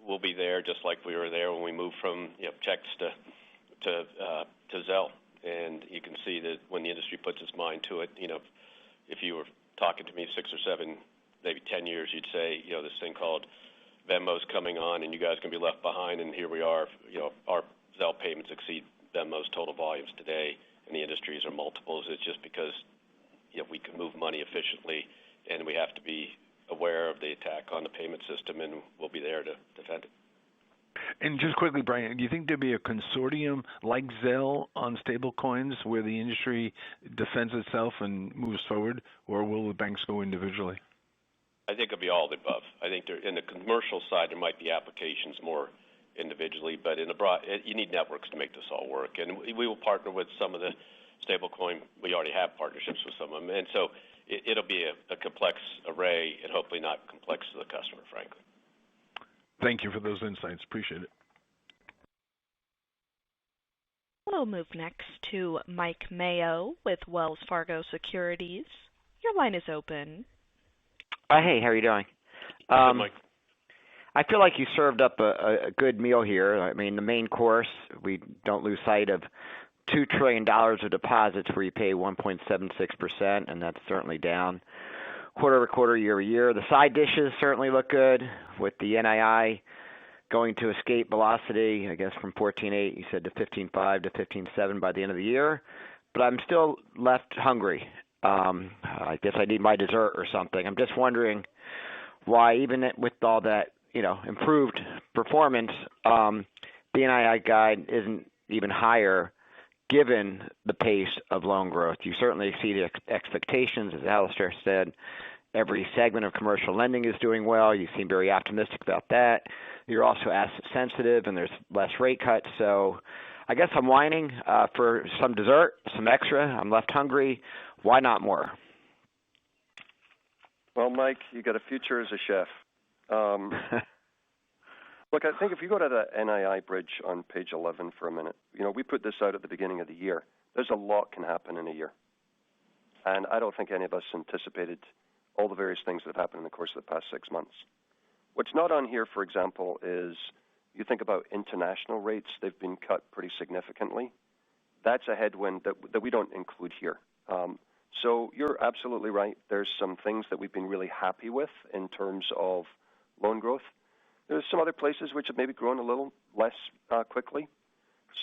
we'll be there just like we were there when we moved from checks to Zelle. And you can see that when the industry puts its mind to it, if you were talking to me 6 or 7, maybe 10 years, you'd say, this thing called Venmo's coming on and you guys can be left behind. And here we are. Our Zelle payments exceed Venmo's total volumes today, and the industries are multiples. It's just because we can move money efficiently, and we have to be aware of the attack on the payment system, and we'll be there to defend it. And just quickly, Brian, do you think there'll be a consortium like Zelle on stable coins where the industry defends itself and moves forward, or will the banks go individually? I think it'll be all of the above. I think in the commercial side, there might be applications more individually, but you need networks to make this all work. And we will partner with some of the stablecoin. We already have partnerships with some of them. And so it'll be a complex array and hopefully not complex to the customer, frankly. Thank you for those insights. Appreciate it. We'll move next to Mike Mayo with Wells Fargo Securities. Your line is open. Hey, how are you doing? Good, Mike. I feel like you served up a good meal here. I mean, the main course, we don't lose sight of $2 trillion of deposits where you pay 1.76%, and that's certainly down quarter-over-quarter, year-over-year. The side dishes certainly look good with the NII going to escape velocity, I guess from 14.8, you said to 15.5 to 15.7 by the end of the year. But I'm still left hungry. I guess I need my dessert or something. I'm just wondering why, even with all that, improved performance, the NII guide isn't even higher given the pace of loan growth. You certainly exceeded expectations, as Alistair said. Every segment of commercial lending is doing well. You seem very optimistic about that. You're also asset sensitive, and there's less rate cuts. So I guess I'm whining for some dessert, some extra. I'm left hungry. Why not more? Well, Mike, you got a future as a chef. Look, I think if you go to the NII bridge on page 11 for a minute, we put this out at the beginning of the year. There's a lot can happen in a year. And I don't think any of us anticipated all the various things that have happened in the course of the past 6 months. What's not on here, for example, is you think about international rates. They've been cut pretty significantly. That's a headwind that we don't include here. So you're absolutely right. There's some things that we've been really happy with in terms of loan growth. There's some other places which have maybe grown a little less quickly.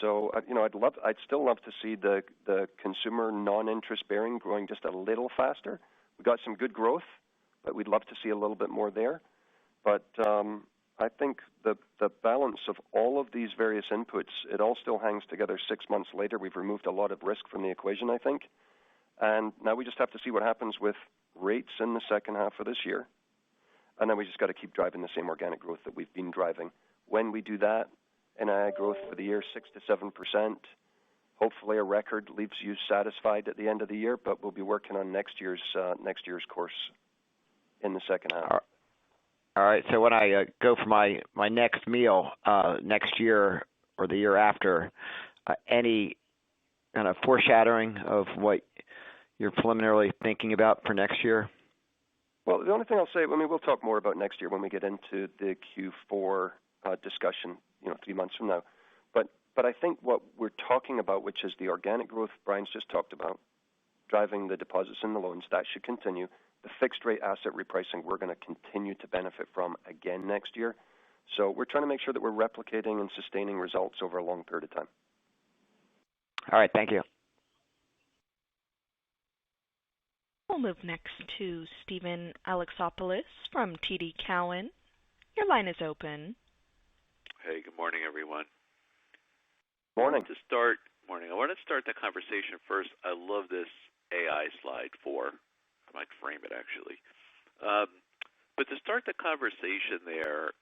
So, I'd still love to see the consumer non-interest bearing growing just a little faster. We got some good growth, but we'd love to see a little bit more there. But I think the balance of all of these various inputs, it all still hangs together 6 months later. We've removed a lot of risk from the equation, I think. And now we just have to see what happens with rates in the second half of this year. And then we just got to keep driving the same organic growth that we've been driving. When we do that, NII growth for the year, 6 to 7%. Hopefully a record leaves you satisfied at the end of the year, but we'll be working on next year's course in the second half. All right. So when I go for my next meal next year or the year after, any kind of foreshadowing of what you're preliminarily thinking about for next year? Well, the only thing I'll say, we'll talk more about next year when we get into the Q4 discussion, 3 months from now. But I think what we're talking about, which is the organic growth Brian's just talked about, driving the deposits and the loans, that should continue. The fixed rate asset repricing, we're going to continue to benefit from again next year. So we're trying to make sure that we're replicating and sustaining results over a long period of time. All right. Thank you. We'll move next to Steven Alexopoulos from TD Cowen. Your line is open. Hey, good morning, everyone. Morning. I want to start the conversation first. I love this AI slide 4. I might frame it, actually. But to start the conversation there,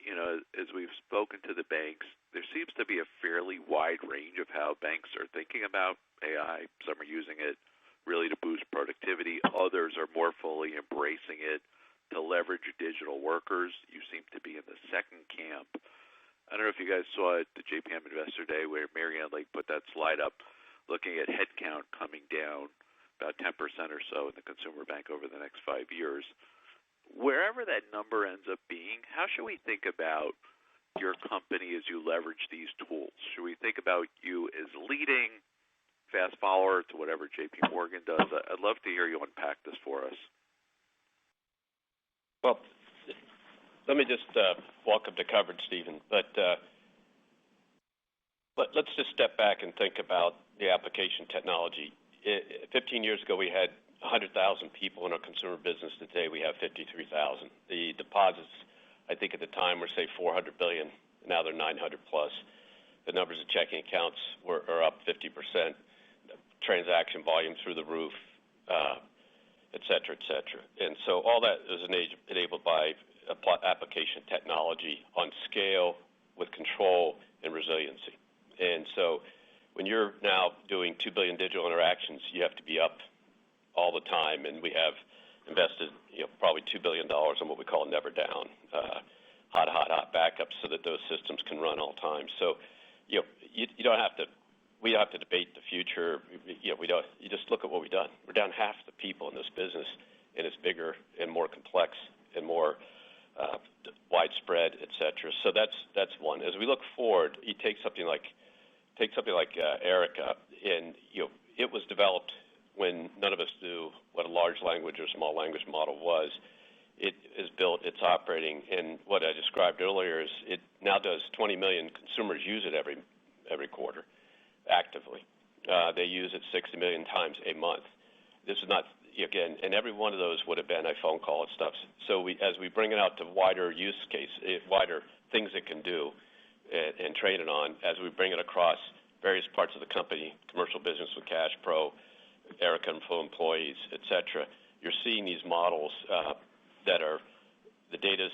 as we've spoken to the banks, there seems to be a fairly wide range of how banks are thinking about AI. Some are using it really to boost productivity. Others are more fully embracing it to leverage digital workers. You seem to be in the second camp. I don't know if you guys saw it, the JPM Investor Day, where Marianne Lake put that slide up looking at headcount coming down about 10% or so in the consumer bank over the next 5 years. Wherever that number ends up being, how should we think about your company as you leverage these tools? Should we think about you as leading, fast follower to whatever JP Morgan does? I'd love to hear you unpack this for us. Well, let me just walk up to coverage, Stephen. But let's just step back and think about the application technology. 15 years ago, we had 100,000 people in our consumer business. Today, we have 53,000. The deposits, I think at the time, were, say, $400 billion. Now they're 900 plus. The numbers of checking accounts are up 50%. Transaction volume through the roof, et cetera, et cetera. And so all that is enabled by application technology on scale with control and resiliency. And so when you're now doing 2 billion digital interactions, you have to be up all the time, and we have invested probably $2 billion in what we call never down, hot backups so that those systems can run all the time. So you don't have to. We don't have to debate the future. We don't. You just look at what we've done. We're down half the people in this business, and it's bigger and more complex and more widespread, et cetera. So that's one. As we look forward, you take something like Erica, and it was developed when none of us knew what a large language or small language model was. It is built, it's operating, and what I described earlier is it now does 20 million consumers use it every quarter actively. They use it 60 million times a month. This is not, again, and every one of those would have been a phone call and stuff. So as we bring it out to wider use case, wider things it can do and train it on, as we bring it across various parts of the company, commercial business with Cash Pro, Erica for employees, et cetera, you're seeing these models that are, the data's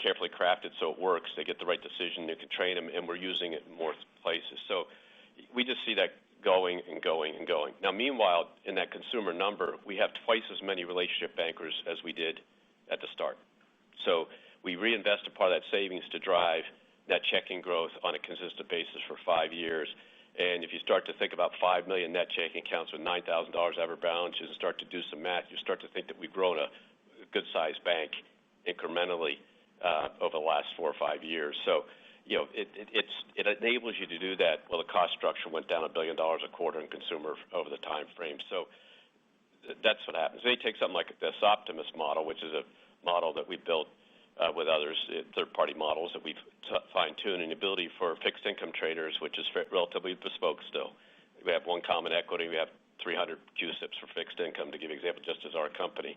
carefully crafted so it works. They get the right decision. You can train them, and we're using it in more places. So we just see that going and going and going. Now, meanwhile, in that consumer number, we have twice as many relationship bankers as we did at the start. So we reinvested part of that savings to drive net checking growth on a consistent basis for 5 years. And if you start to think about 5 million net checking accounts with $9,000 average balances and start to do some math, you start to think that we've grown a good-sized bank incrementally over the last 4 or 5 years. So, it enables you to do that while the cost structure went down $1 billion a quarter in consumer over the time frame. So that's what happens. Then you take something like this Optimus model, which is a model that we built with others, third-party models that we've fine-tuned, and the ability for fixed income traders, which is relatively bespoke still. We have one common equity. We have 300 QSIPs for fixed income, to give an example, just as our company,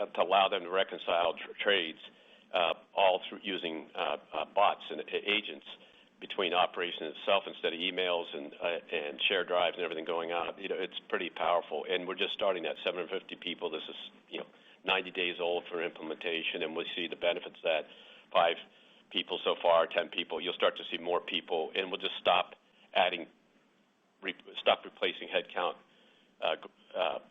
to allow them to reconcile trades all through using bots and agents between operations itself instead of emails and share drives and everything going on. It's pretty powerful, and we're just starting at 750 people. This is 90 days old for implementation, and we'll see the benefits of that. 5 people so far, 10 people. You'll start to see more people, and we'll just stop replacing headcount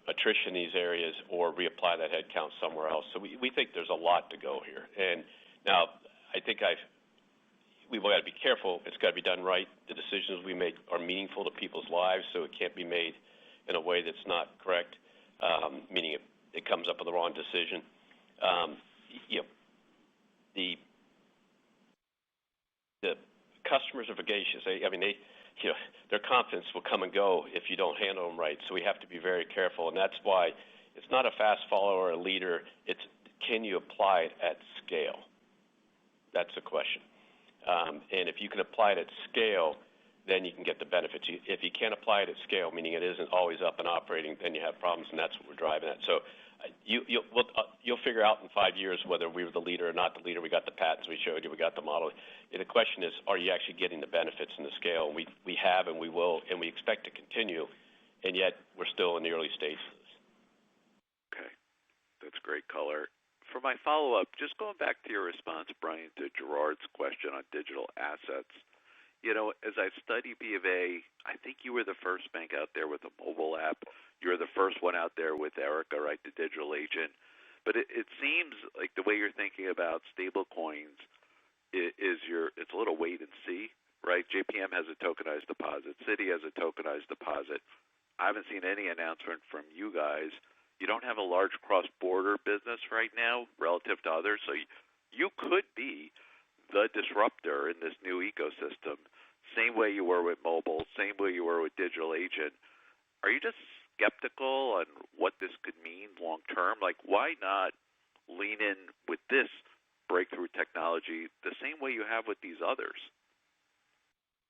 attrition in these areas or reapply that headcount somewhere else. So we think there's a lot to go here. And now I think we've got to be careful. It's got to be done right. The decisions we make are meaningful to people's lives, so it can't be made in a way that's not correct, meaning it comes up with the wrong decision. The customers are vivacious. Their confidence will come and go if you don't handle them right. So we have to be very careful, and that's why it's not a fast follower or a leader. It's can you apply it at scale? That's the question. And if you can apply it at scale, then you can get the benefits. If you can't apply it at scale, meaning it isn't always up and operating, then you have problems, and that's what we're driving at. So you'll figure out in 5 years whether we were the leader or not the leader. We got the patents we showed you. We got the model. And the question is, are you actually getting the benefits and the scale? And we have, and we will, and we expect to continue, and yet we're still in the early stages. Okay. That's great color. For my follow-up, just going back to your response, Brian, to Gerard's question on digital assets, as I study B of A, I think you were the first bank out there with a mobile app. You're the first one out there with Erica, right, the digital agent. But it seems like the way you're thinking about stable coins it's a little wait and see, right? JPM has a tokenized deposit. Citi has a tokenized deposit. I haven't seen any announcement from you guys. You don't have a large cross-border business right now relative to others, so you could be the disruptor in this new ecosystem, same way you were with mobile, same way you were with digital agent. Are you just skeptical on what this could mean long term? Like, why not lean in with this breakthrough technology the same way you have with these others?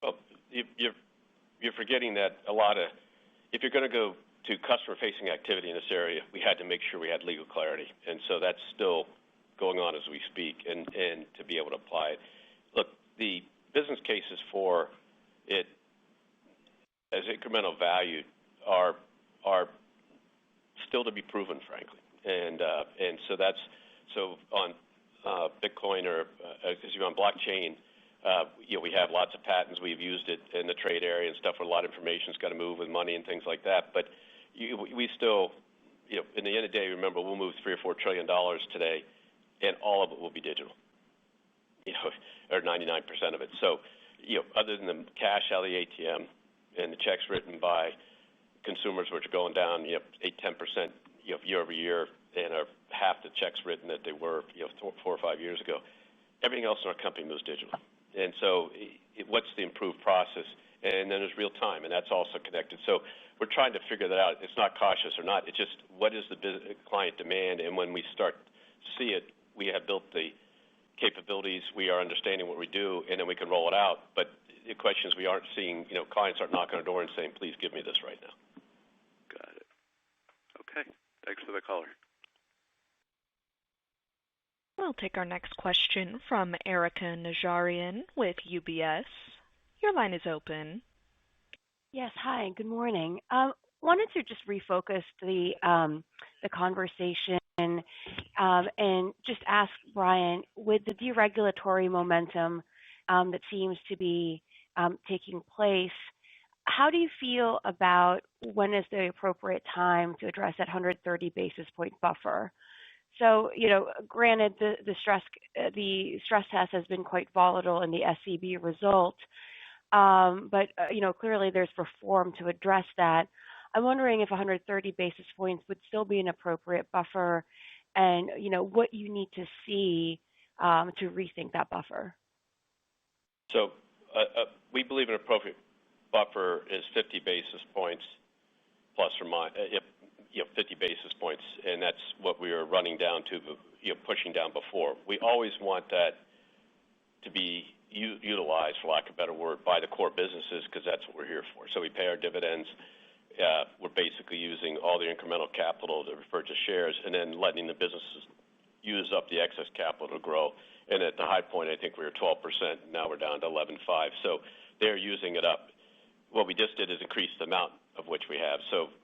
Well, you're forgetting that if you're going to go to customer-facing activity in this area, we had to make sure we had legal clarity, and so that's still going on as we speak, and to be able to apply it. Look, the business cases for it as incremental value are still to be proven, frankly, and so on Bitcoin or on blockchain, we have lots of patents. We've used it in the trade area and stuff where a lot of information's got to move with money and things like that. But we still, in the end of the day, remember, we'll move $3 or $4 trillion today, and all of it will be digital, or 99% of it. So, other than the cash out of the ATM and the checks written by consumers, which are going down, 8-10%, year over year, and are half the checks written that they were, 4 or 5 years ago. Everything else in our company moves digital. And so what's the improved process? And then there's real time, and that's also connected. So we're trying to figure that out. It's not cautious or not. It's just what is the client demand, and when we start to see it, we have built the capabilities, we are understanding what we do, and then we can roll it out. But the question is we aren't seeing, clients aren't knocking on our door and saying, please give me this right now. Got it. Okay. Thanks for the color. We'll take our next question from Erika Najarian with UBS. Your line is open. Yes, hi, good morning. Wanted to just refocus the conversation and just ask Brian, with the deregulatory momentum that seems to be taking place, how do you feel about when is the appropriate time to address that 130 basis point buffer? So, granted, the stress test has been quite volatile in the SCB result, but clearly there's reform to address that. I'm wondering if 130 basis points would still be an appropriate buffer, and what you need to see to rethink that buffer. So we believe an appropriate buffer is 50 basis points plus or minus. 50 basis points, and that's what we were running down to, pushing down before. We always want that to be utilized, for lack of a better word, by the core businesses, because that's what we're here for. So we pay our dividends. We're basically using all the incremental capital to repurchase shares, and then letting the businesses use up the excess capital to grow. And at the high point, I think we were 12%. Now we're down to 11.5%. So they're using it up. What we just did is increase the amount of which we have. So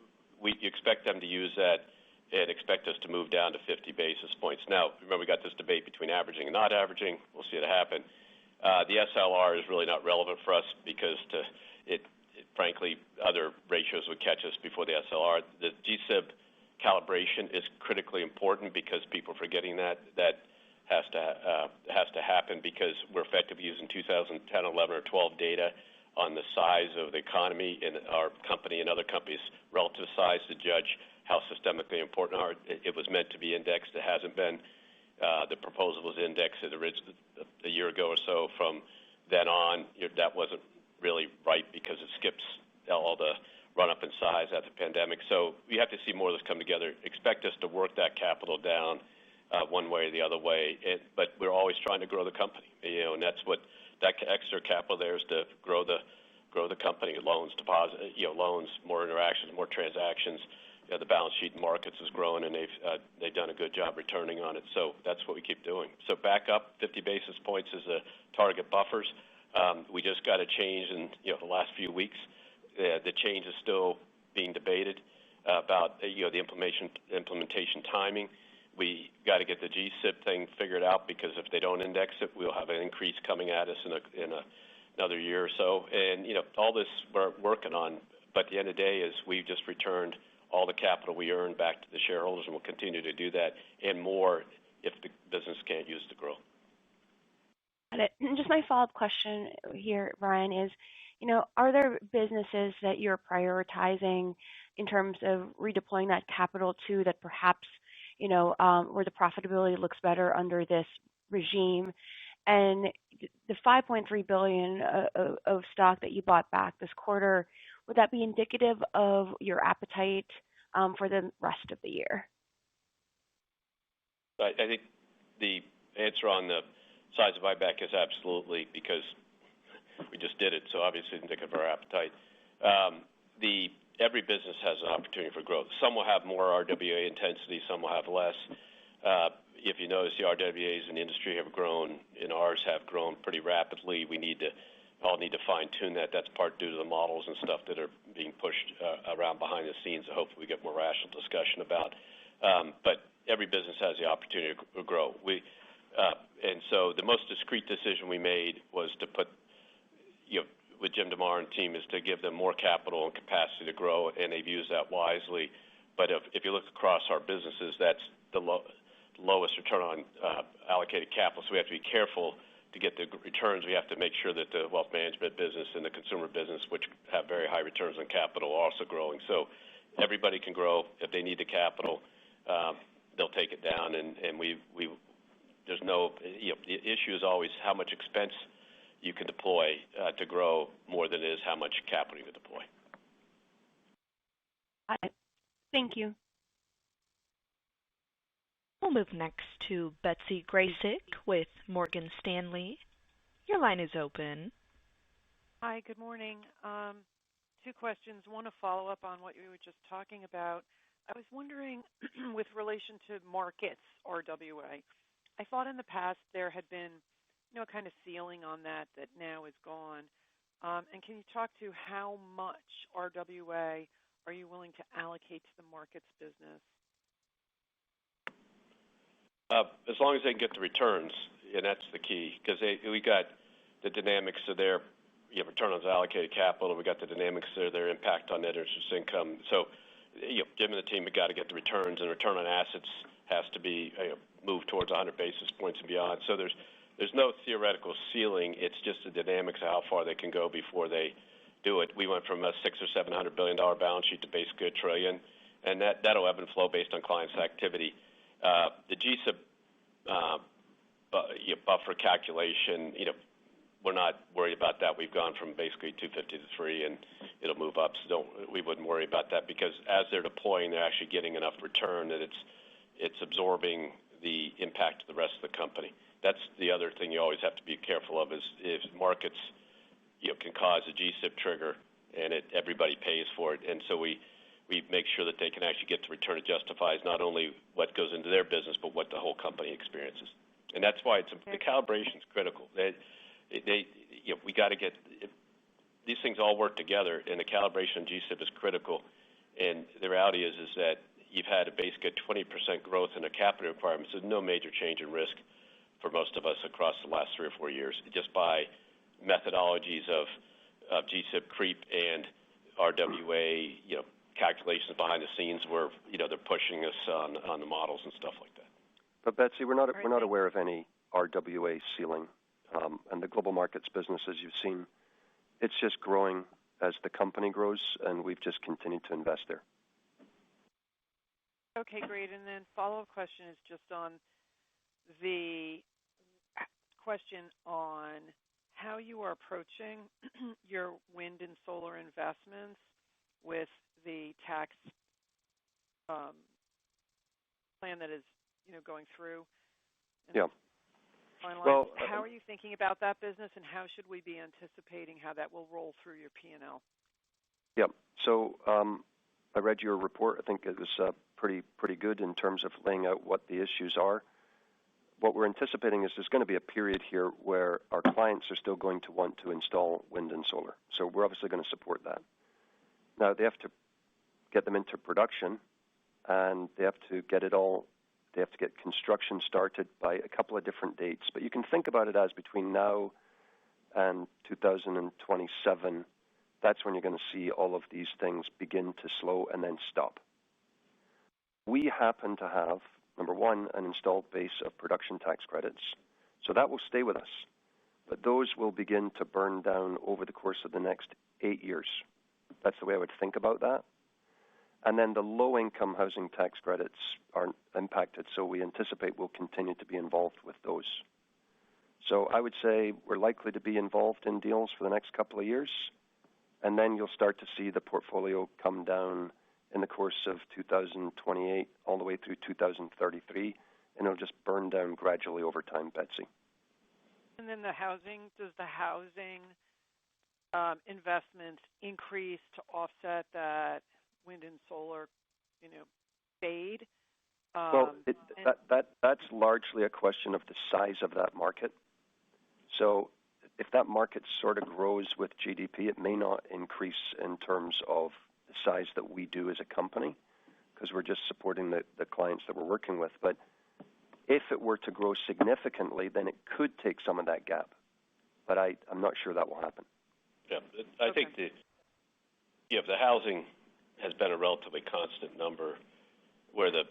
we expect them to use that and expect us to move down to 50 basis points. Now, remember, we got this debate between averaging and not averaging. We'll see it happen. The SLR is really not relevant for us because frankly, other ratios would catch us before the SLR. The GSIB calibration is critically important because people are forgetting that. That has to happen because we're effectively using 2010, 11, or 12 data on the size of the economy in our company and other companies' relative size to judge how systemically important are. It was meant to be indexed. It hasn't been. The proposal was indexed a year ago or so. From then on, that wasn't really right because it skips all the run-up in size after the pandemic. So we have to see more of this come together. Expect us to work that capital down one way or the other way, but we're always trying to grow the company, and that's what that extra capital there is to grow the company. Loans, deposit, loans, more interactions, more transactions. The balance sheet in markets is growing, and they've done a good job returning on it. So that's what we keep doing. So back up 50 basis points is the target buffers. We just got a change in the last few weeks. The change is still being debated about the implementation timing. We got to get the GSIB thing figured out because if they don't index it, we'll have an increase coming at us in another year or so. And all this we're working on. But at the end of the day, is we've just returned all the capital we earned back to the shareholders, and we'll continue to do that and more if the business can't use to grow. Got it. And just my follow-up question here, Brian, is, are there businesses that you're prioritizing in terms of redeploying that capital to that perhaps, where the profitability looks better under this regime? And the $5.3 billion of stock that you bought back this quarter, would that be indicative of your appetite for the rest of the year? I think the answer on the size of buyback is absolutely, because we just did it, so obviously it's indicative of our appetite. Every business has an opportunity for growth. Some will have more RWA intensity, some will have less. If you notice, the RWAs in the industry have grown, and ours have grown pretty rapidly. We all need to fine-tune that. That's part due to the models and stuff that are being pushed around behind the scenes that hopefully we get more rational discussion about. But every business has the opportunity to grow. And so the most discreet decision we made was to put, with Jim DeMar and team, is to give them more capital and capacity to grow, and they've used that wisely. But if you look across our businesses, that's the lowest return on allocated capital, so we have to be careful to get the returns. We have to make sure that the wealth management business and the consumer business, which have very high returns on capital, are also growing. So everybody can grow. If they need the capital, they'll take it down, and there's no, the issue is always how much expense you can deploy to grow more than it is how much capital you can deploy. Thank you. We'll move next to Betsy Graseck with Morgan Stanley. Your line is open. Hi, good morning. Two questions. One, a follow-up on what you were just talking about. I was wondering, with relation to markets RWA, I thought in the past there had been, kind of ceiling on that now is gone. And can you talk to how much RWA are you willing to allocate to the markets business? As long as they can get the returns, and that's the key, because we got the dynamics of their return on allocated capital. We got the dynamics of their impact on net interest income. So, Jim and the team have got to get the returns, and return on assets has to be moved towards 100 basis points and beyond. So there's no theoretical ceiling. It's just the dynamics of how far they can go before they do it. We went from a $600 or $700 billion balance sheet to basically $1 trillion, and that'll ebb and flow based on clients' activity. The GSIB buffer calculation, we're not worried about that. We've gone from basically 250 to 3, and it'll move up. So we wouldn't worry about that, because as they're deploying, they're actually getting enough return that it's absorbing the impact of the rest of the company. That's the other thing you always have to be careful of, is if markets can cause a GSIB trigger, and everybody pays for it. And so we make sure that they can actually get the return that justifies not only what goes into their business, but what the whole company experiences. And that's why the calibration is critical. We got to get these things all work together, and the calibration of GSIB is critical. And the reality is that you've had a basic 20% growth in the capital requirements. There's no major change in risk for most of us across the last 3 or 4 years, just by methodologies of GSIB creep and RWA, calculations behind the scenes where they're pushing us on the models and stuff like that. But Betsy, we're not aware of any RWA ceiling, and the global markets business, as you've seen, it's just growing as the company grows, and we've just continued to invest there. Okay, great. And then follow-up question is just on the question on how you are approaching your wind and solar investments with the tax plan that is, going through. Yeah. Well, how are you thinking about that business, and how should we be anticipating how that will roll through your P&L? Yeah. So I read your report. I think it was pretty good in terms of laying out what the issues are. What we're anticipating is there's going to be a period here where our clients are still going to want to install wind and solar. So we're obviously going to support that. Now, they have to get them into production, and they have to get construction started by a couple of different dates. But you can think about it as between now and 2027, that's when you're going to see all of these things begin to slow and then stop. We happen to have, number one, an installed base of production tax credits, so that will stay with us. But those will begin to burn down over the course of the next 8 years. That's the way I would think about that. And then the low-income housing tax credits are impacted, so we anticipate we'll continue to be involved with those. So I would say we're likely to be involved in deals for the next couple of years, and then you'll start to see the portfolio come down in the course of 2028 all the way through 2033, and it'll just burn down gradually over time, Betsy. And then does the housing investments increase to offset that wind and solar, fade? Well, that's largely a question of the size of that market. So if that market sort of grows with GDP, it may not increase in terms of the size that we do as a company, because we're just supporting the clients that we're working with. But If it were to grow significantly, then it could take some of that gap, but I'm not sure that will happen. Yeah, I think the housing has been a relatively constant number, where the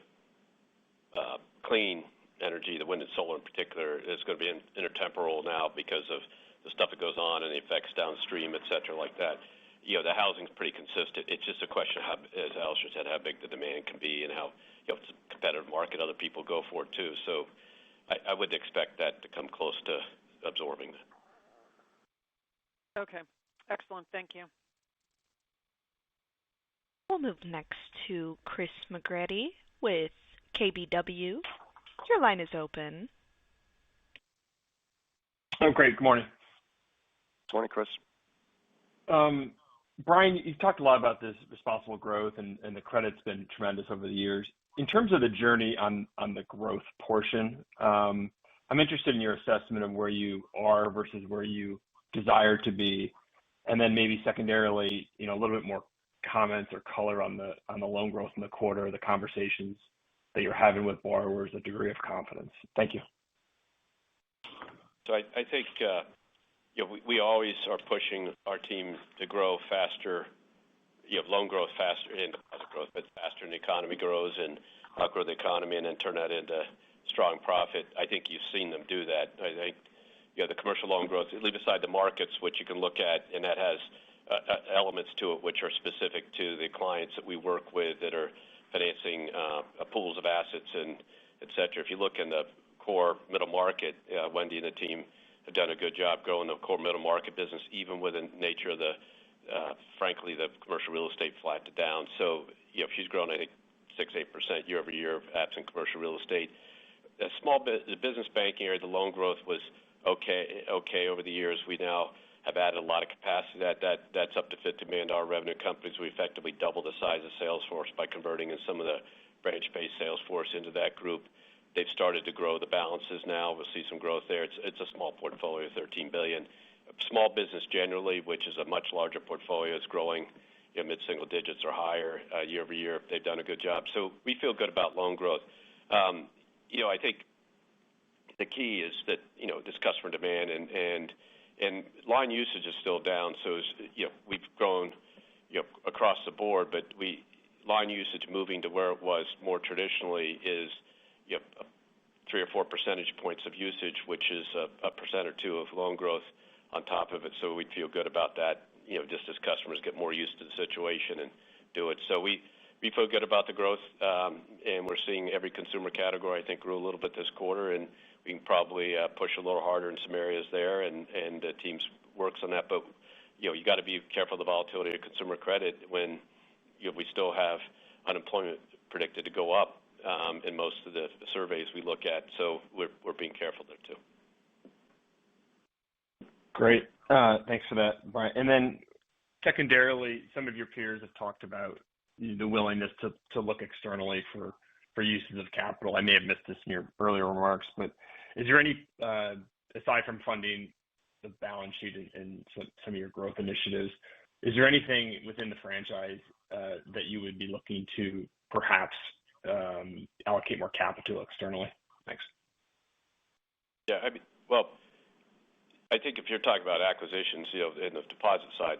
clean energy, the wind and solar in particular, is going to be intertemporal now because of the stuff that goes on and the effects downstream, et cetera, like that. The housing's pretty consistent. It's just a question of how, as Alistair said, how big the demand can be and how, if it's a competitive market, other people go for it too. So I would expect that to come close to absorbing that. Okay. Excellent. Thank you. We'll move next to Chris McGratty with KBW. Your line is open. Oh, great. Good morning. Good morning, Chris. Brian, you've talked a lot about this responsible growth, and the credit's been tremendous over the years. In terms of the journey on the growth portion, I'm interested in your assessment of where you are versus where you desire to be, and then maybe secondarily, a little bit more comments or color on the loan growth in the quarter, the conversations that you're having with borrowers, the degree of confidence. Thank you. So I think we always are pushing our team to grow faster, loan growth faster and deposit growth, but faster than the economy grows, and outgrow the economy and then turn that into strong profit. I think you've seen them do that. I think the commercial loan growth, leave aside the markets, which you can look at, and that has elements to it which are specific to the clients that we work with that are financing pools of assets and et cetera. If you look in the core middle market, Wendy and the team have done a good job growing the core middle market business, even with the nature of frankly, the commercial real estate flat to down. So, she's grown, I think, 6-8% year over year, absent commercial real estate. The business banking area, the loan growth was okay over the years. We now have added a lot of capacity. That's up to $50 million revenue companies. We effectively doubled the size of Salesforce by converting in some of the branch-based Salesforce into that group. They've started to grow the balances now. We'll see some growth there. It's a small portfolio, $13 billion. Small business generally, which is a much larger portfolio, is growing mid-single digits or higher year over year. They've done a good job. So we feel good about loan growth. I think the key is that, this customer demand and line usage is still down. So, we've grown, across the board, but line usage moving to where it was more traditionally is 3 or 4 percentage points of usage, which is a percent or two of loan growth on top of it. So we feel good about that, just as customers get more used to the situation and do it. So we feel good about the growth, and we're seeing every consumer category, I think, grew a little bit this quarter, and we can probably push a little harder in some areas there, and the team works on that. But, you got to be careful of the volatility of consumer credit when we still have unemployment predicted to go up in most of the surveys we look at. So we're being careful there too. Great. Thanks for that, Brian. And then secondarily, some of your peers have talked about the willingness to look externally for uses of capital. I may have missed this in your earlier remarks, but is there any, aside from funding the balance sheet and some of your growth initiatives, is there anything within the franchise that you would be looking to perhaps allocate more capital externally? Thanks. Yeah, I think if you're talking about acquisitions, in the deposit side,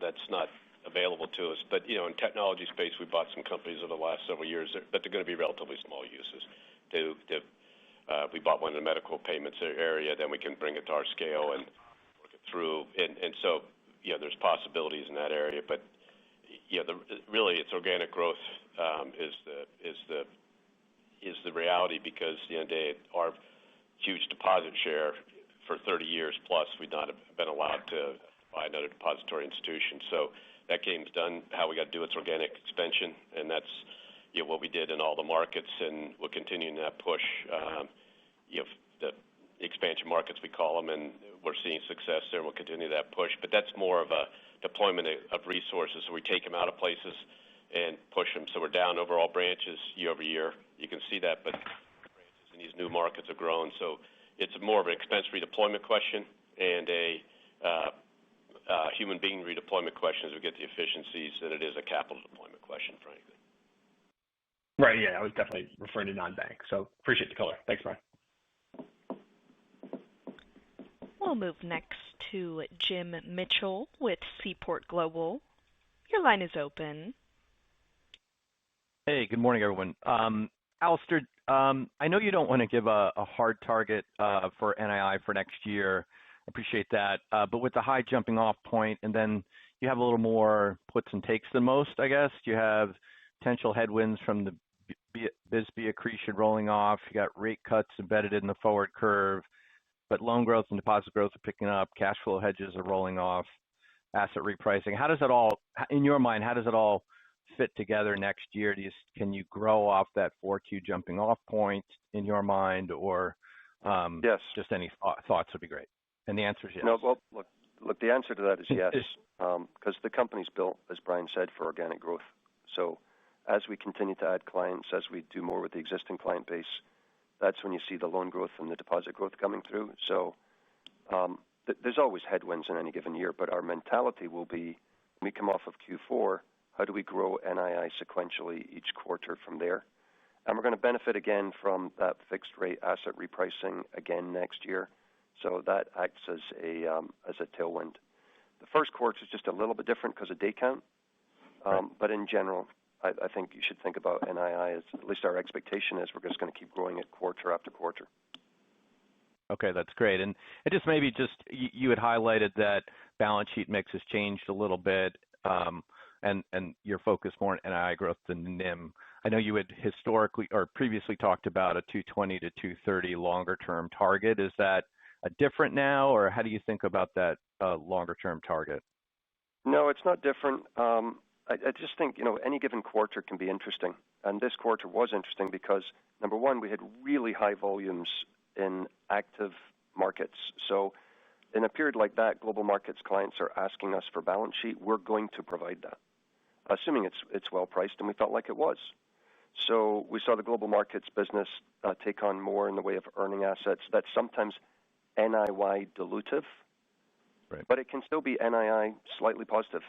that's not available to us. But, in technology space, we bought some companies over the last several years, but they're going to be relatively small uses. We bought one in the medical payments area, then we can bring it to our scale and work it through. And so, there's possibilities in that area. But, really, it's organic growth is the reality, because at the end of the day, our huge deposit share for 30 years plus, we've not been allowed to buy another depository institution. So that game's done. How we got to do it's organic expansion, and that's what we did in all the markets, and we're continuing that push. The expansion markets, we call them, and we're seeing success there, and we'll continue that push. But that's more of a deployment of resources. So we take them out of places and push them. So we're down overall branches year over year. You can see that, but branches in these new markets have grown. So it's more of an expense redeployment question and a human being redeployment question as we get the efficiencies than it is a capital deployment question, frankly. Right. Yeah, I was definitely referring to non-bank. So appreciate the color. Thanks, Brian. We'll move next to Jim Mitchell with Seaport Global. Your line is open. Hey, good morning, everyone. Alistair, I know you don't want to give a hard target for NII for next year. I appreciate that. But with the high jumping off point, and then you have a little more puts and takes than most, I guess. You have potential headwinds from the BSB accretion rolling off. You got rate cuts embedded in the forward curve, but loan growth and deposit growth are picking up. Cash flow hedges are rolling off. Asset repricing. How does it all, in your mind, how does it all fit together next year? Can you grow off that 4Q jumping off point in your mind, or yes, just any thoughts would be great? And the answer is yes. No, well, look, the answer to that is yes, because the company's built, as Brian said, for organic growth. So as we continue to add clients, as we do more with the existing client base, that's when you see the loan growth and the deposit growth coming through. So there's always headwinds in any given year, but our mentality will be, when we come off of Q4, how do we grow NII sequentially each quarter from there? And we're going to benefit again from that fixed rate asset repricing again next year. So that acts as a tailwind. The first quarter is just a little bit different because of day count. But in general, I think you should think about NII as, at least our expectation is, we're just going to keep growing it quarter after quarter. Okay, that's great. And it just maybe you had highlighted that balance sheet mix has changed a little bit, and your focus more on NII growth than NIM. I know you had historically or previously talked about a 220 to 230 longer term target. Is that a different now, or how do you think about that longer term target? No, it's not different. I just think, any given quarter can be interesting. And this quarter was interesting because, number one, we had really high volumes in active markets. So in a period like that, global markets clients are asking us for balance sheet. We're going to provide that, assuming it's well priced, and we felt like it was. So we saw the global markets business take on more in the way of earning assets. That's sometimes NII dilutive, right, but it can still be NII slightly positive.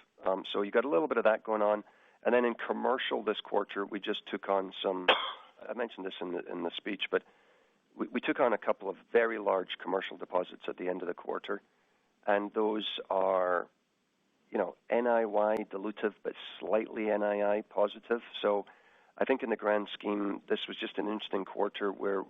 So you got a little bit of that going on. And then in commercial this quarter, we just took on some, I mentioned this in the speech, but we took on a couple of very large commercial deposits at the end of the quarter. And those are, NII dilutive, but slightly NII positive. So I think in the grand scheme, this was just an interesting quarter where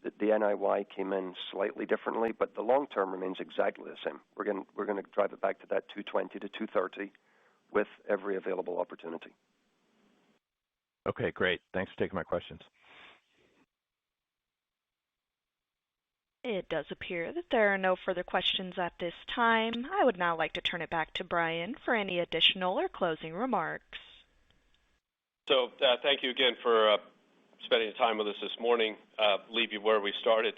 the NIY came in slightly differently, but the long term remains exactly the same. We're going to drive it back to that 220 to 230 with every available opportunity. Okay, great. Thanks for taking my questions. It does appear that there are no further questions at this time. I would now like to turn it back to Brian for any additional or closing remarks. So thank you again for spending time with us this morning. Leave you where we started.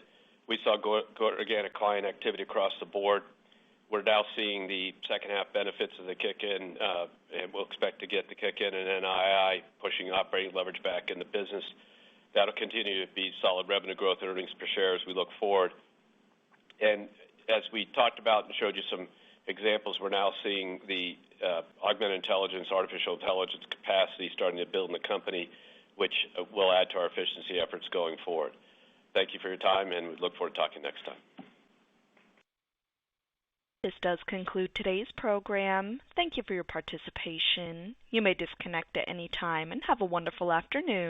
We saw good organic client activity across the board. We're now seeing the second half benefits of the kick in, and we'll expect to get the kick in and NII pushing operating leverage back in the business. That'll continue to be solid revenue growth and earnings per share as we look forward. And as we talked about and showed you some examples, we're now seeing the augmented intelligence, artificial intelligence capacity starting to build in the company, which will add to our efficiency efforts going forward. Thank you for your time, and we look forward to talking next time. This does conclude today's program. Thank you for your participation. You may disconnect at any time and have a wonderful afternoon.